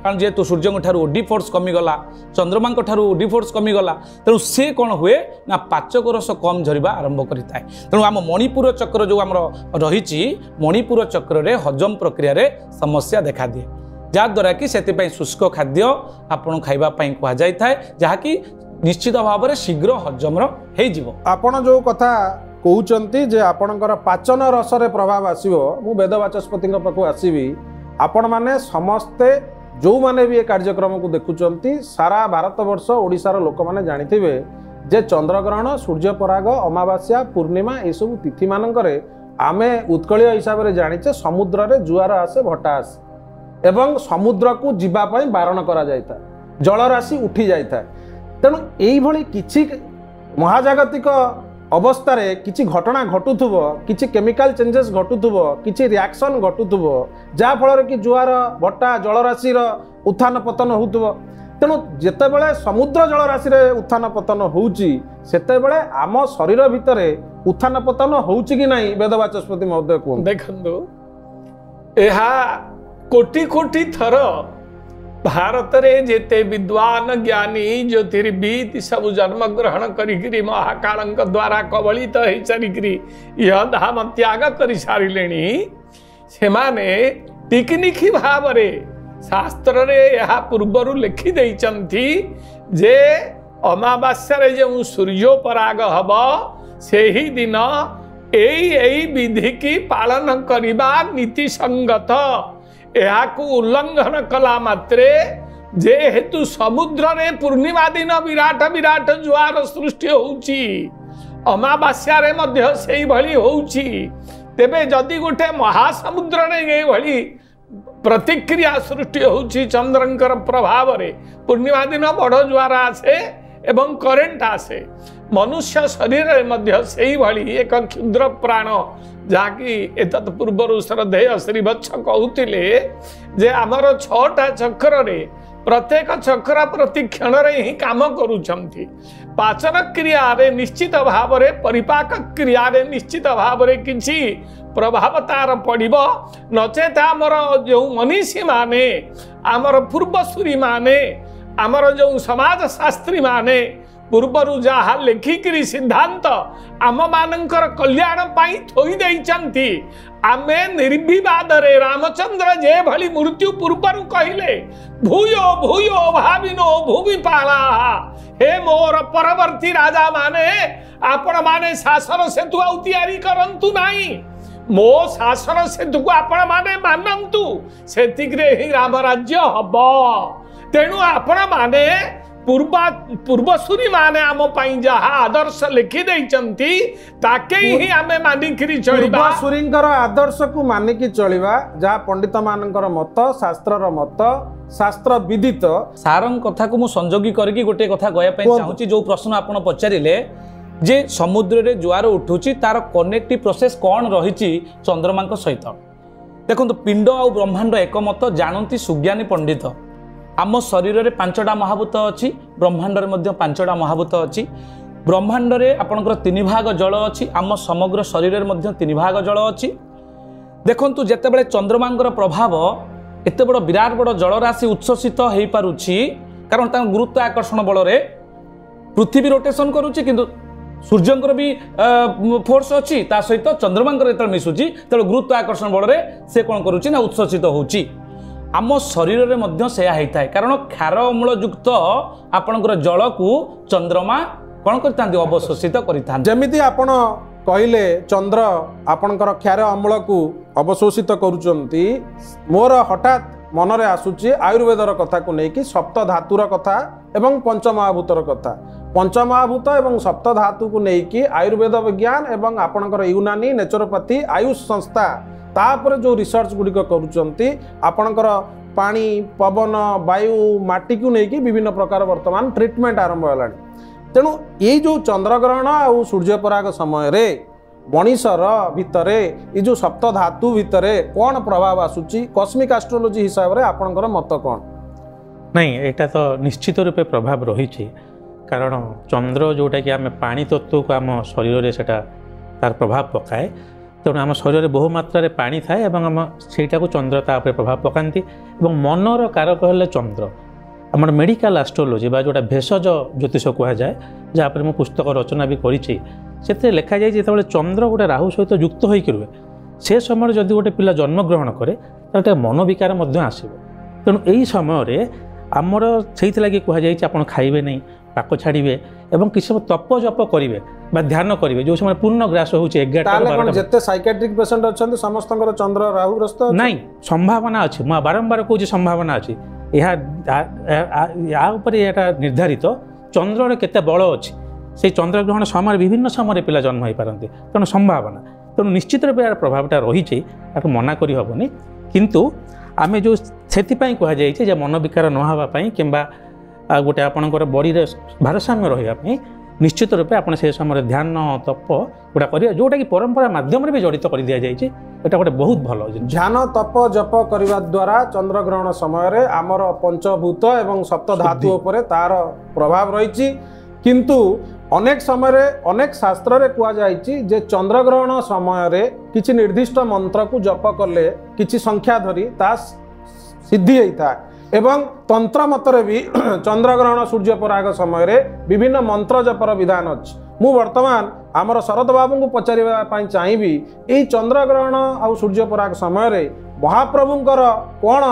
कारण जेहेतु सूर्य ओडी फोर्स कमीगला चंद्रमा ओडी फोर्स कमीगला तेणु से कौन हुए ना पाचक रस कम झरिबा आरंभ करिता है तेणु आम मणिपुर चक्र जो आम रही मणिपुर चक्र रे हजम प्रक्रिया रे समस्या देखा दिए जहाद्वारा कि से शुष्क खाद्य आपण खाइबापी कहुए जहाँकि निश्चित भाव में शीघ्र हजम आपण जो कथा कहते जे आपणकर पाचन रसरे प्रभाव आसो मु वेदवाचस्पति पाखु आसबि आपण मैंने समस्ते जो माने भी ये कार्यक्रम को देखुंट सारा भारत वर्ष ओडिशार लोक मैंने जानिथिबे जे चंद्रग्रहण सूर्य पराग अमावास्या पूर्णिमा ये सब तिथि मानकरे आमे उत्कलीय हिसाब से जानिचे समुद्र रे जुआर आसे भट्टा आसे एवं समुद्र को जीवा पई बारण करा जायता जलराशि उठी जायता तेणु एई भली किछि महाजागतिक अवस्था रे किछि घटना घटुथुबो किछि केमिकल चेंजेस घटुथुबो किछि रिएक्शन घटुथुबो जा फल कि जुआर भट्टा जलराशि उत्थान पतन होउथुबो तेणु जेतेबेले समुद्र जलराशि रे उत्थान पतन होउची सेतेबेले आम शरीर भितरे उत्थान पतन होउची कि नाही वेदवाचस्पति महोदय कोन देखंदो एहा कोटि कोटि थर भारत रे जेते विद्वान ज्ञानी ज्योतिर्विद सब जन्म ग्रहण करी महाकाल द्वारा कबलित हो चलिकी यह धाम त्याग कर सारे से माने टिकनिकी भाव रे शास्त्र रे यह पूर्वर लिखि देइचंती जे अमावास्या रे जो सूर्योपराग हब से ही दिन एई विधि की पालन करिबा नीति संगत को उल्लंघन कला मात्रे जेहेतु समुद्र रे पूर्णिमा दिन विराट विराट जुआर सृष्टि होउची अमावास्या मध्य सेई भली होउची तेबे जदि गोटे महासमुद्र रे ये भली प्रतिक्रिया सृष्टि होउची चंद्रंकर प्रभाव रे पूर्णिमा दिन बड़ ज्वार आसे एवं करेंट आसे मनुष्य शरीर रे मध्य सेई भली एक क्षुद्र प्राण जाकि एतत् पूर्व श्रद्धेय श्रीवत्स कहूतिले जे आमर 6टा चक्र रे प्रत्येक चक्र प्रति क्षण रे ही काम करूछंती पाचन क्रिया रे निश्चित भाव रे परिपाक क्रिया रे निश्चित भाव रे किछि प्रभाव तार पड़िबो नचेत आमर जो मनीषी माने आमर पूर्वसूरी माने आमर जो समाज शास्त्री माने पूर्वरु जहा लेखिकी सिद्धांत आम मानकर कल्याण पाई थोई देइचंती आमे निर्विवाद रे रामचंद्र जे भली मृत्यु पूर्वरु कहिले भूयो भूयो भाविनो भूमिपाला हे मोर परवर्ती राजा माने आपण माने शासन सेतु आउ तयारी करंतु नाही मो शासन सेतु को आपण माने मानंतु सेतिग्रे ही राम राज्य हबो तेणु आपण माने पूर्वसूरी माने आम पाई जहा आदर्श लिखि देइचंती ताके ही आमे मानिकरी चलिबा पूर्वसूरींकर आदर्श को मानिकी चलिबा जहा पंडित मानकर मत शास्त्रर मत शास्त्र विदित सारंग कथा को मु संजोगी करके गोटे कथा गया पे चाहूची जो प्रश्न आपण पचारिले जे समुद्र रे ज्वार उठुची तार कनेक्टिव प्रोसेस कौन रही चंद्रमा सहित देखो पिंड आ ब्रह्मांड एकमत जानती सुज्ञानी पंडित आम शरीर में 5टा महाभूत अच्छी ब्रह्मांड में 5टा महाभूत अच्छी ब्रह्मांड में आपंकर 3 भाग जल अच्छी आम समग्र शरीर में 3 भाग जल अच्छी देखु जितेबाला चंद्रमांकर प्रभाव एत बड़ विराट बड़ जलराशि उच्छ्वसित हो पारुछि कारण गुरुत्व आकर्षण बल पृथ्वी रोटेशन करुच्ची किंतु सूर्यंकर भी फोर्स अच्छी ता सहित चंद्रमांकर जो मिशुची तेणु गुरुत्व आकर्षण बल से कौन करुच्ची ना उच्छ्वसित होउची आम शरीर में मध्य सेया होता है कारण क्षार अम्ल युक्त आपणकर जल को चंद्रमा कौन करता अवशोषित करता जमिति आपण कहले चंद्र आपणकर क्षार अम्ल को अवशोषित करुचंती मोर हठात मनरे आसुची आयुर्वेदर कथा को लेकिन सप्त धातुर कथा एवं पंचमहाभूतर कथा पंचमहाभूत एवं सप्त धातु को लेकिन आयुर्वेद विज्ञान एवं आपणकर यूनानी नेचुरोपैथी आयुष संस्था तापर जो रिसर्च गुड़िक करुचंती आपणकर पानी पवन वायु माटी को लेकिन विभिन्न प्रकार वर्तमान ट्रीटमेंट आरंभ होलानी तेणु ये जो चंद्रग्रहण और सूर्यपराग समय रे मनीषर भितरे ये जो सप्त धातु भितरे कौन प्रभाव आसुची कस्मिक एस्ट्रोलॉजी हिसाब रे आपणकर मत कौन नहीं एटा तो निश्चित रूपे प्रभाव रही कारण चंद्र जोटा कि आम पानी तत्व को आम शरीर में सेटा तार प्रभाव पकाए तेणु आम शरीर में बहु मात्रा पानी थाए और आम सेटा को चंद्र तापर प्रभाव पकाती और मनर कारक हेल्ले चंद्र आम मेडिकल एस्ट्रोलॉजी बा जोटा भेषज ज्योतिष कहुए जहाँपर मु पुस्तक रचना भी करें लिखा जाए जो चंद्र गोटे राहु सहित युक्त होकर रुहे से समय जदि गोटे पिला जन्मग्रहण करे तो मनोविकार आसो तेणु यही समय आमर से लगे कहुए आप खाइबे नहीं पाक छाड़े और किसी तप जप करेंगे ध्यान करेंगे जो समय पूर्ण ग्रास हो साइकेट्रिक पेशेंट अच्छा समस्त चंद्र राहु ग्रस्त नहीं संभावना अच्छी मुझे बारंबार कहूँ संभावना अच्छी या निर्धारित चंद्र केते बल अच्छी से चंद्रग्रहण समय विभिन्न समय पिला जन्म हो पारती तेणु संभावना तेणु निश्चित रूप यार प्रभावटा रही मना करी हेनी किंतु आम जो से कहुए मन विकार न होगापी कि गोटे आपणकर बॉडी रे भारसाम्य रही निश्चित रूपे आप से समय ध्यान तप गुड़ा करेंगे जोटा कि परंपरा माध्यम भी जड़ित कर दि जाए गोटे बहुत भल ध्यान तप जप करने द्वारा चंद्रग्रहण समय आमर पंचभूत एवं सप्त धातु उपरे तार प्रभाव रही किंतु अनेक समय अनेक शास्त्र रे कुआ जाइछि जे चंद्रग्रहण समय किछि निर्दिष्ट मंत्र को जप कले किछि संख्या धरी ता सिद्धि होता एवं तंत्र मतरे भी चंद्रग्रहण सूर्यपराग समय विभिन्न मंत्र जपर विधान अच्छी मु वर्तमान आमर शरद बाबू को पचारिबा चाहिए यही चंद्रग्रहण आउ सूर्यपराग समय महाप्रभुंकर कौन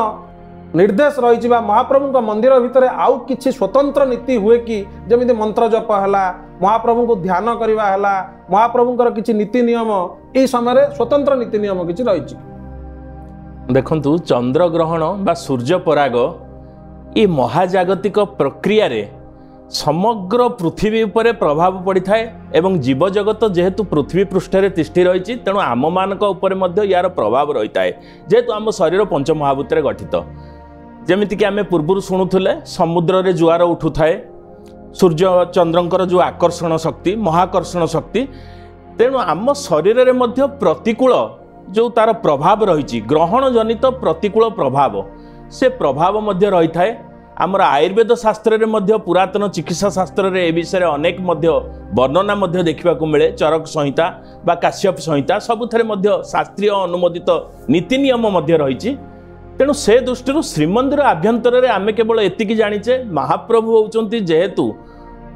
निर्देश रही महाप्रभु मंदिर भितर आउ किछि स्वतंत्र नीति हुए कि जमी मंत्र जप है महाप्रभु को ध्यान करवा है महाप्रभुंकर किछि नीति नियम यही समय स्वतंत्र नीति नियम किछि रही देखंतु चंद्रग्रहण बा सूर्यपराग ये महाजागतिक प्रक्रिया रे समग्र पृथ्वी उपरे प्रभाव पड़ी थाए एवं जीवजगत जेहेतु पृथ्वी पृष्ठ तिष्ठि रही तेणु आम मानक उपरे मध्य यार प्रभाव रही थाए जेहेतु आम शरीर पंचमहाभूत गठित जमीक आम पूर्व शुणुले समुद्र रे जुआर उठू थाए सूर्य चंद्रंकर जो आकर्षण शक्ति महाकर्षण शक्ति तेणु आम शरीर रे मध्य प्रतिकूल जो तार प्रभाव रही ग्रहण जनित प्रतिकूल प्रभाव से प्रभाव मध्य रही थाए आमर आयुर्वेद शास्त्र रे मध्य पुरातन चिकित्सा शास्त्र रे ए विषय अनेक मध्य वर्णना मध्य देखा मिले चरक संहिता बा काश्यप संहिता सबुथरे मध्य शास्त्रीय अनुमोदित नीति नियम मध्य रही तेणु से दृष्टि श्रीमंदिर आभ्यंतर आमे केवल एतिकी जानिचे महाप्रभु होउचंती जेहेतु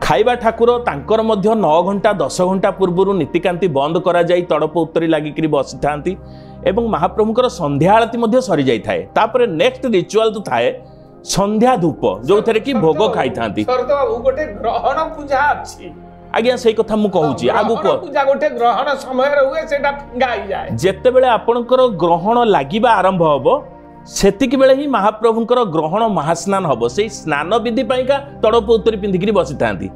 खाइबा ठाकुर तांकर मध्य 9 घंटा 10 घंटा पूर्व नीतिकांति बंद करा जाई तड़प उत्तरी लागिकरी बसी थांती एवं महाप्रभुकर संध्या आरती मध्य सरी जाई थाए तापरे नेक्स्ट रिचुअल तो थाए संध्या धूप जो थे कि भोग खाई थांती गोटे ग्रहण पूजा अछि आज्ञा सही कथा मु कहूची आगु को पूजा गोटे ग्रहण समय रे हुए सेटा गाई जाए जेते बेले आपनकर ग्रहण लागिबा आरंभ हबो सेतिक बेले ही महाप्रभुंकर ग्रहण महास्नान हबो सेही स्नान विधि पाइका तड़प उत्तरी पिंधिकरी बसी थांती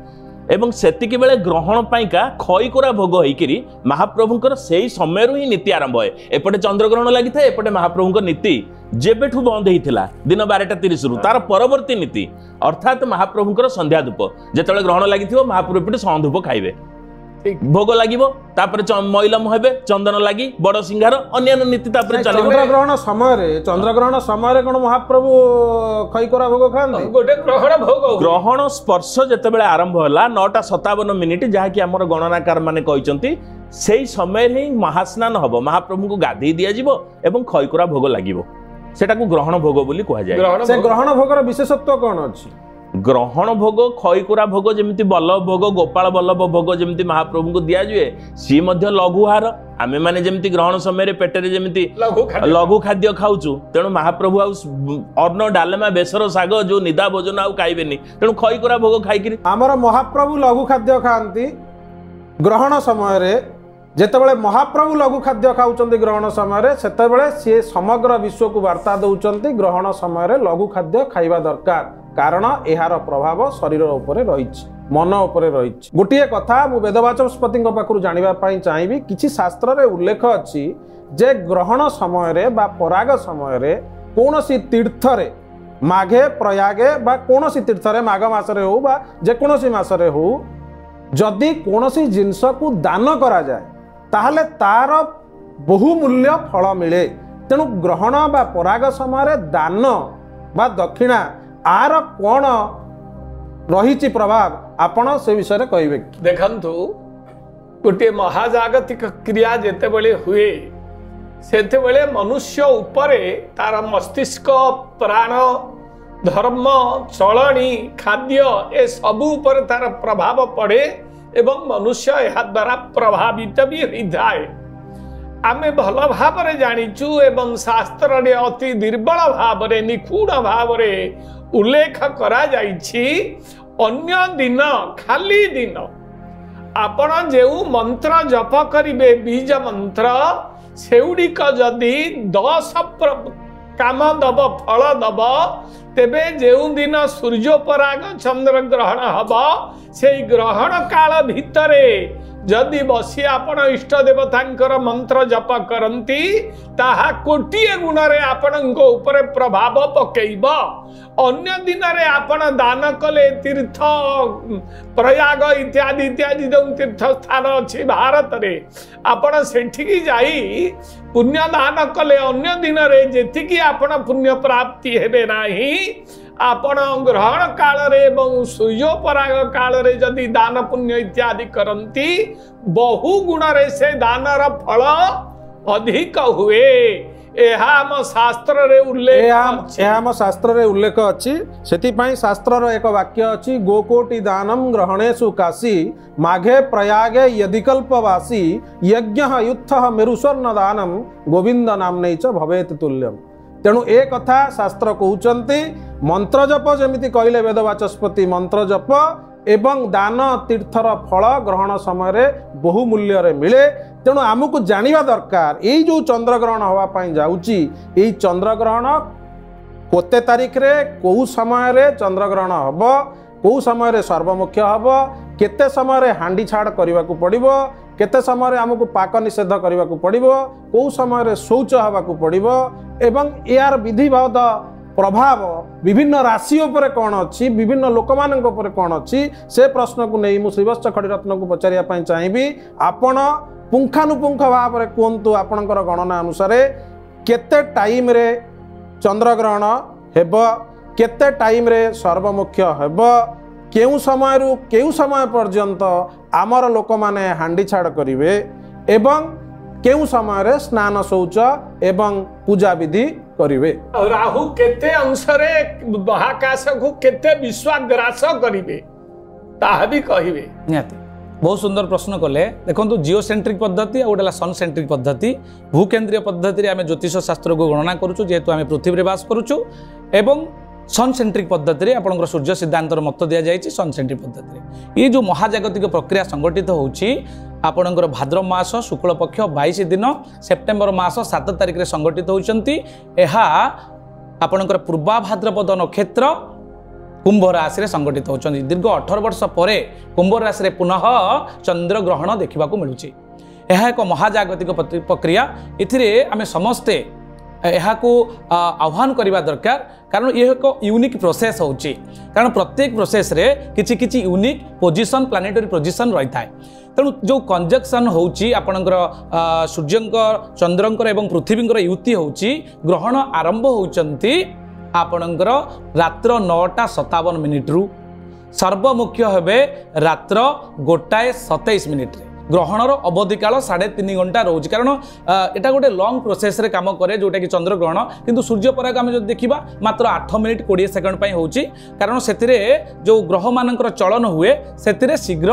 एवं सेतिक बेले ग्रहण पाइका खई कोरा भोग होइकरी महाप्रभुंकर सेही समय ही नीति आरंभ है एपटे चंद्रग्रहण लागि थाए एपटे महाप्रभुंकर नीति जेबेठू बंद होता दिन 12:30 रु तार परवर्ती नीति अर्थात महाप्रभुंकर संध्या धूप जेतेबेले ग्रहण लागि महाप्रभु एपटे संधूप खाइबे भोग लागिबो तापर मैलम हेबे चंदन लागि बड़ सिंगार अन्य नीति तापर चलिबो चंद्रग्रहण समय कोन महाप्रभु खईकोरा भोग खान गोटे ग्रहण भोग ग्रहण स्पर्श जेतेबेले आरंभ होला 9:57 जहा कि हमर गणनाकार माने कहिसंती सेही समय ही महास्नान हबो महाप्रभु को गाधेई दिया जिवो एवं खईकोरा भोग लागिबो सेटा को ग्रहण भोग बोली कहा जाय से ग्रहण भोगर विशेषत्व कोन अछि ग्रहण भोग खईकोरा भोग जमिति बल्लभ भोग गोपाल बल्लभ भोग जमिति महाप्रभु को दिया जुए सी मध्य लघुहार आमे माने जमिति ग्रहण समय रे पेटरे जमिति लघु खाद्य खाउचु तेणु महाप्रभु अन्न डालमा बेसर साग जो निदा भोजन आउ खाइबेनी तेणु खईकोरा भोग खाइकरी हमर महाप्रभु लघु खाद्य खांती ग्रहण समय रे जेतेबेले महाप्रभु लघु खाद्य खाउचंती ग्रहण समय रे सेतेबेले से समग्र विश्व को वार्ता दउचंती ग्रहण समय रे लघु खाद्य खाइबा दरकार कारण एहार प्रभाव शरीर उपरे रहिछि मन उपरे रहिछि गोटिए कथा मु वेदवाचस्पति पाखु जानिबा पई चाहिबी किछि शास्त्र रे उल्लेख अछि जे ग्रहण समय रे बा पराग समय रे कोनोसी तीर्थ रे माघे प्रयागे बा कोनोसी तीर्थ रे माघ मास रे हो बा जे कोनोसी मास रे हो जदि कोनोसी जिंस को दान करा जाय ताहले तार बहुमूल्य फल मिले तेणु ग्रहण बा पराग समय दान बा दक्षिणा आर कौन रही प्रभाव आपण से विषय कहे देखंतु गोटे महाजागतिक क्रिया जेते बेले हुए सेते बेले मनुष्य उपरे तार मस्तिष्क प्राण धर्म चलनी खाद्य ए सबु ऊपर तार प्रभाव पड़े एवं मनुष्य यह द्वारा प्रभावित भी होता है आमे भल भाव जानिचु एवं शास्त्र रे अति दुर्बल भाव निखुण भाव उल्लेख करा जाइछि अन्य दिन खाली दिन आपण जेउ मंत्र जप करिवे बीज मंत्र सेउडिक जदि 10 काम दब फल दब तेबे जेउ दिन सूर्योपराग चंद्र ग्रहण हब से ग्रहण काल भितरे जदि बसी आपण इष्ट देवतांकर मंत्र जप करंती ताहा कोटिए गुण रे आपणक ऊपर प्रभाव पकेइब अन्य दिन रे आपण दान कले तीर्थ प्रयाग इत्यादि इत्यादि जो तीर्थ स्थान अछि भारत रे आपण सेठिकी जाई पुण्य दान कले अन्य दिन रे जेतिकी आपण पुण्य प्राप्ति हेबे नाही आपण ग्रहण काल रे एवं सूर्योपराग काल रे जदि दान पुण्य इत्यादि करंती बहु गुण रे से दानर फल अधिक हुए एहाम शास्त्र रे उल्लेख अछि सेति पई शास्त्र रो एक वाक्य अछि गोकोटि दानम ग्रहणेषु काशी माघे प्रयागे यदि कल्पवासी यज्ञः युत्थः मेरुस्वर्ण दानम गोविंद नाम्ने च भवेत तुल्यम तेणु ए कथा शास्त्र कहउचंती मंत्र जप जमिति कहले वेदवाचस्पति मंत्र जप एवं दान तीर्थर फल ग्रहण समय रे बहुमूल्य रे मिले तेणु आमको जानिबा दरकार एई जो चंद्रग्रहण हवा पाई जाउची एई चंद्रग्रहण कोते तारीख रे को समय रे चंद्रग्रहण हब केउ समय सर्वमुख्य हम केते समय हांडी छाड़ करने को पड़ो केते समय आमको पाक निषेध करने को पड़ो कौ समय शौच हवा पड़ो एवं यार विधिवत प्रभाव विभिन्न राशि उपर कौन अच्छी विभिन्न लोक मान कौन अच्छी से प्रश्न को नहीं मुझे श्रीवत्स खड़ीरत्न को पचारिया चाहिए आपण पुंखानुपुंख भाव में कहतु आपणकर गणना अनुसार केते टाइम रे चंद्रग्रहण हेब केते टाइम रे सर्वमुख्य हेब केउ समय पर्यंत आमर लोक माने हांडी छाड़ करिवे एवं केउ समय स्नान शौच एवं पूजा विधि करिवे राहु केते अंशरे महाकाश को केते विश्वाग्रास करिवे ताहा भी कहिवे निहाती बहुत सुंदर प्रश्न कले देखो जिओ सेंट्रिक पद्धति और गोटे सन सेंट्रिक पद्धति भूकेन्द्रीय पद्धति आम ज्योतिष शास्त्र को गणना करुचु जेहेतु आम पृथ्वी बास करुचु एवं सन सेंट्रिक पद्धति आपंकर सूर्य सिद्धांतर मत दि जाए सन सेंट्रिक पद्धति ये जो महाजागतिक प्रक्रिया संगठित होची आपणकर भाद्र मास शुक्ल पक्ष 22 दिन सेप्टेम्बर मास 7 तारिख में संगठित होती आपणकर पूर्वा भाद्रपद नक्षत्र कुंभ राशि रे संगठित होती दीर्घ 18 वर्ष पर कुंभ राशि रे पुनः चंद्र ग्रहण देखा मिलूँ यह एक महाजागतिक प्रक्रिया इथिरे आमे समस्ते को आह्वान करने दरकार कारण ये एक यूनिक प्रोसेस होची कारण प्रत्येक प्रोसेस रे किछि किछि यूनिक पोजिशन प्लानेटरी पोजिशन रही है तेणु जो कंजक्शन होची आपणकर सूर्यंकर चंद्रंकर एवं पृथ्वींकर युति होची ग्रहण आरंभ होचंती आपणकर रात्र 9:57 रु सर्वमुख्य हेबे रात्र 1:27 ग्रहणर अवधि काल 3.5 घंटा रोचे कारण एटा गोटे लॉन्ग प्रोसेस रे काम करे जोटा कि चंद्र ग्रहण किंतु सूर्य पराग आम जो देखा मात्र 8 मिनिट 20 सेकंड होची कारण से जो ग्रह मानकर चलन हुए से शीघ्र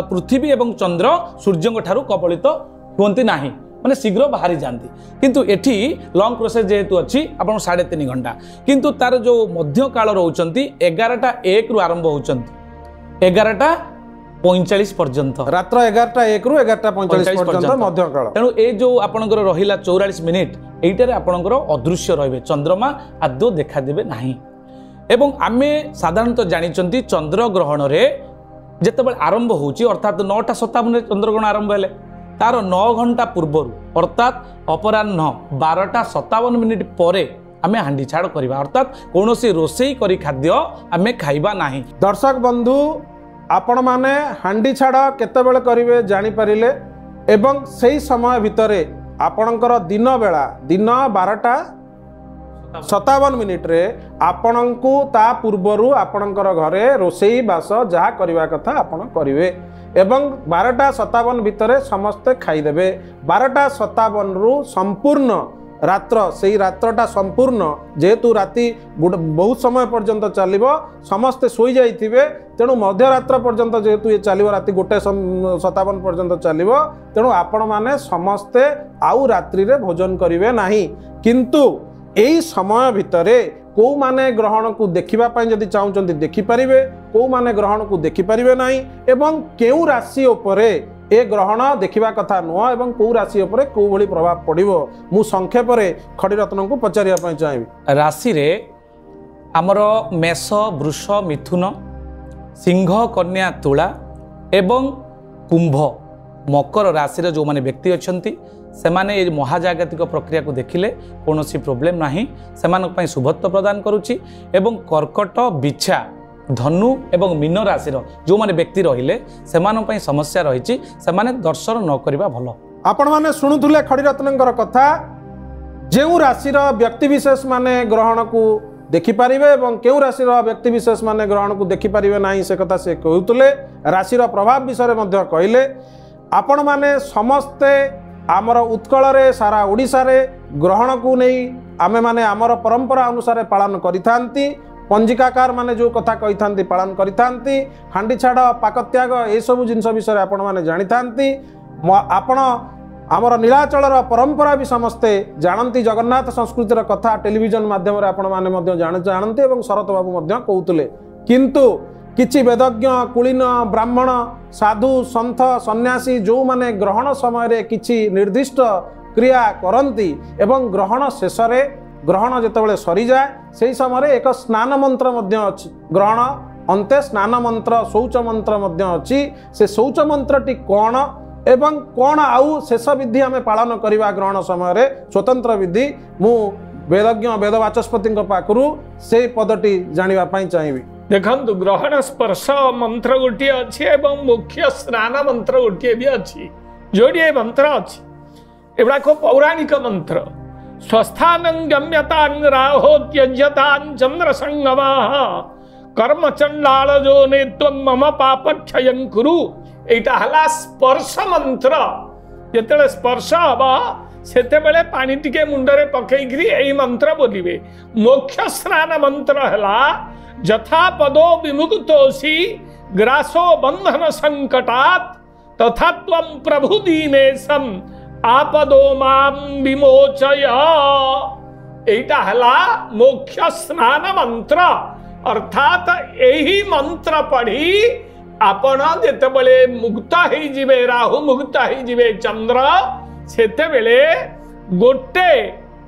पृथ्वी एवं चंद्र सूर्य ठारू कबलित हुअंती नाही माने शीघ्र बाहरी जाती किंतु एठी लॉन्ग प्रोसेस जेहेतु अच्छी आप 3.5 घंटा किंतु तार जो मध्य काल रोचंती 11:01 रु आरंभ होचंती 11:45 पर्यंत रात्र 11:01 रु 11:45 पर्यंत मध्य काल तेणु ए जो आपणकर रहिला 44 मिनिट एइटारे आपणकर अदृश्य रहिबे चंद्रमा आदौ देखा देबे नाही एवं आमे साधारणतः जानिचंती चंद्र ग्रहण रे जेतेबेले आरंभ होची अर्थात 9:57 रे चंद्र ग्रहण आरंभ हेले तार 9 घंटा पूर्व अर्थात अपराह्न 12:57 परे आमे हांडी छाड़ करबा अर्थात कोनोसी रोसेई करी खाद्य आमे खाइबा नाही दर्शक बंधु आपण माने हांडी छाड़ केतेबेले करिवे जानि परिले एवं सही समय भितरे आपणकर दिन बेला दिन 12:57 रे आपणको ता पूर्वरु आपणकर घरे रोसेई बास जहा करबा कथा आपण करिवे एवं 12:57 भितरे समस्ते खाइदेबे 12:57 रु संपूर्ण रात्र से रात्रटा संपूर्ण जेहेतु राति बहुत समय पर्यंत चलो समस्ते शोई जाइथिबे तेणु मध्यरात्र पर्यंत जेहेतु ये चलो राति 1:57 पर्यंत चलो तेणु आपण माने समस्ते आउ रात्रि रे भोजन करिवे नाही किंतु एई समय भितरे कौ माने ग्रहण को देखिबा पई जदि चाहुचंती देखि परिबे कौ माने ग्रहण को देखि परिबे नाही एवं केउ राशि उपरे ए ग्रहण देखा कथा नुह एवं कौ राशि उपरे कौ भली प्रभाव पड़िबो मु संक्षेप रे खड़ीरत्न को पचारिया पई चाहिबी राशि रे हमर मेष वृष मिथुन सिंह कन्या तुला एवं कुंभ मकर राशि रे जो माने व्यक्ति अछंती सेमाने ए महाजागतिक प्रक्रिया को देखिले कोनोसी प्रॉब्लम नाही सेमानक पई शुभत्व प्रदान करूची एवं कर्कट बिछा धनु एवं मीन राशि जो माने व्यक्ति रहिले सेमानक पई समस्या रहिची सेमाने दर्शन न करबा भलो आपण माने सुनुथुले खड़ीरत्नकर कथा जेउ राशिर व्यक्ति विशेष माने ग्रहण को देखि परिबे एवं केउ राशिर व्यक्ति विशेष माने ग्रहण को देखि परिबे नाही से कथा से कहउतले राशिर प्रभाव विषय मध्ये कहिले आपण माने समस्ते आमर उत्कल रे सारा ओडिसा रे ग्रहण को नहीं आमे माने आमर परंपरा अनुसार पालन करिथांती पंजिकाकार माने जो कथा कही था पालन करिथांती हांडी छाड़ पाकत्याग ए सब जिनस विषय आपण माने जानी थांती आपण आमर नीलाचलर परंपरा भी समस्ते जानती जगन्नाथ संस्कृतिर कथा टेलीविजन माध्यम रे आपण माने मध्य जानती एवं शरत बाबू मध्य कहउतले किंतु किछि वेदज्ञ कुलीन ब्राह्मण साधु संत सन्यासी जो माने ग्रहण समय रे किछि निर्दिष्ट क्रिया करती एवं ग्रहण शेष रे ग्रहण जेतेबेले सरी जाए से समय एक स्नान मंत्र मध्य अछि ग्रहण अंते स्नान मंत्र शौच मंत्र मध्य अछि से शौच मंत्रटी कौन एवं कौन आउ शेष विधि आम पालन करवा ग्रहण समय स्वतंत्र विधि मु वेदज्ञ वेद वाचस्पति पाखु से पदटी जानापी चाहिए। देखु ग्रहण स्पर्श मंत्र गोटे अच्छी एवं मुख्य स्नान मंत्र गोटे भी अच्छी जोड़े मंत्र अच्छी एगुड़ाक पौराणिक मंत्र स्वस्थान गम्यतान राहो त्यज्यतान चंद्र संगमा कर्म चंडाल जो ने मम पाप क्षयं कुरु एटा हला स्पर्श मंत्र जेतेले स्पर्श हबा सेते बेले पानी टिके मुंडरे पकईकरी एई मंत्र बोलिबे। मोक्ष स्नान मंत्र हला जथा पदो विमुक्तोसी ग्रासो बंधन संकटात् तथा त्वं प्रभु दीनेशम आपदो माम विमोचय एटा हला मोक्ष स्नान मंत्र अर्थात यही मंत्र पढ़ी आपण जेतेबेले मुक्त ही जिवे राहु मुक्त ही जिवे चंद्र सेतेबेले गोटे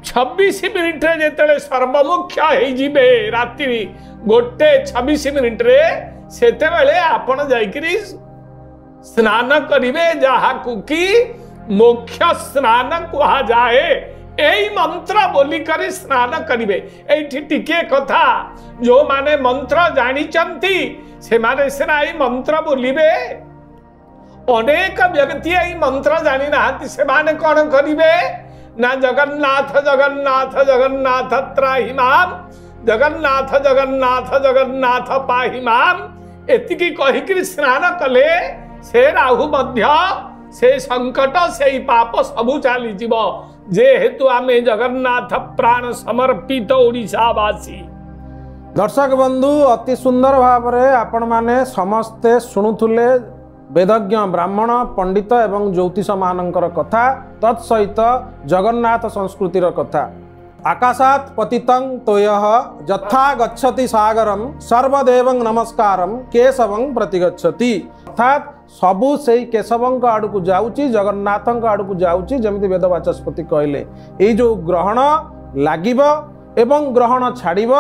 26 मिनिट रे जेतेबेले सर्वमुख्य ही जिवे रात्रि गोटे 26 मिनिट रे सेतेबेले आपण जाईकरी स्नान करिवे जहा कुकी मोक्ष स्नान कहा जाए एई मंत्र बोली करी स्नान करिवे। एठी टिके कथा जो माने मंत्र जानी चंती से माने सिना एई मंत्र बोलिबे अनेक व्यक्ति एई मंत्र जानी नाहंती से माने कोन करिवे ना जगन्नाथ जगन्नाथ जगन्नाथ त्राहि माम जगन्नाथ जगन्नाथ जगन्नाथ पाहि माम एतिकी कहिकरी स्नान कले से राहु मध्य से संकट से पाप सबू चली जीव जेहेतु आमे जगन्नाथ प्राण समर्पित ओडिशावासी। दर्शक बंधु अति सुंदर भाव रे आपण माने समस्ते शुणुथुले वेदज्ञ ब्राह्मण पंडित एवं ज्योतिष मानकर कथा तत्सहित जगन्नाथ संस्कृतिर कथा। आकाशात् पतितं तोयः यथा गच्छति सागरम सर्वदेवं नमस्कारम केशवं प्रतिगच्छति अर्थात सबु से केशवों आड़ को जाऊँगी जगन्नाथ आड़ को जाऊँगी जमी वेद वाचस्पति कहले ये जो ग्रहण लागिब एवं ग्रहण छाड़िब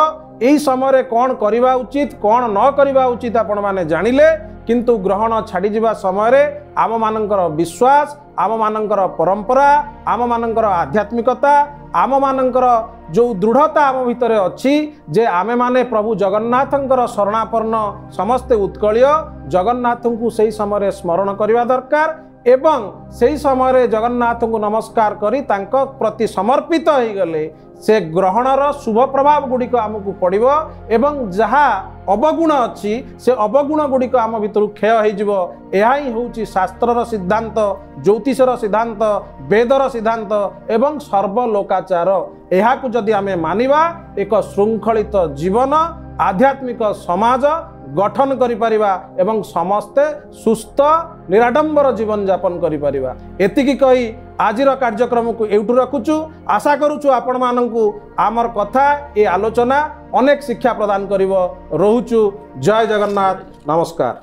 यही समय कौन करवा उचित कौन न करवा उचित आपण माने जानिले किंतु ग्रहण छाड़ी जावा समय आम मानकर विश्वास आम मानकर परंपरा आम मानकर आध्यात्मिकता आम मानकर जो दृढ़ता आम भितर अच्छी जे आमे माने प्रभु जगन्नाथंकर शरणापन्न समस्ते उत्कलीय जगन्नाथ को सही समय स्मरण करने दरकार एवं सही समय जगन्नाथ को नमस्कार करी तांको प्रति समर्पित हो गले से ग्रहणर शुभ प्रभाव गुड़िक आमको पड़ो एवं जहाँ अवगुण अच्छी से अवगुण गुड़िक आम भर क्षय होही हूँ शास्त्रर सिद्धांत ज्योतिषर सिद्धांत वेदर सिद्धांत एवं सर्वलोकाचार यहाँ जदि आमे मानिबा एक श्रृंखलित जीवन आध्यात्मिक समाज गठन करिपारिबा एवं समस्ते सुस्थ निराडंबर जीवन यापन करिपारिबा। एतिकी कही आजिर कार्यक्रम को एउठु रखुचु आशा करूचु आपण माननकु आमर कथा ए आलोचना अनेक शिक्षा प्रदान करिवो। रहुचु जय जगन्नाथ नमस्कार।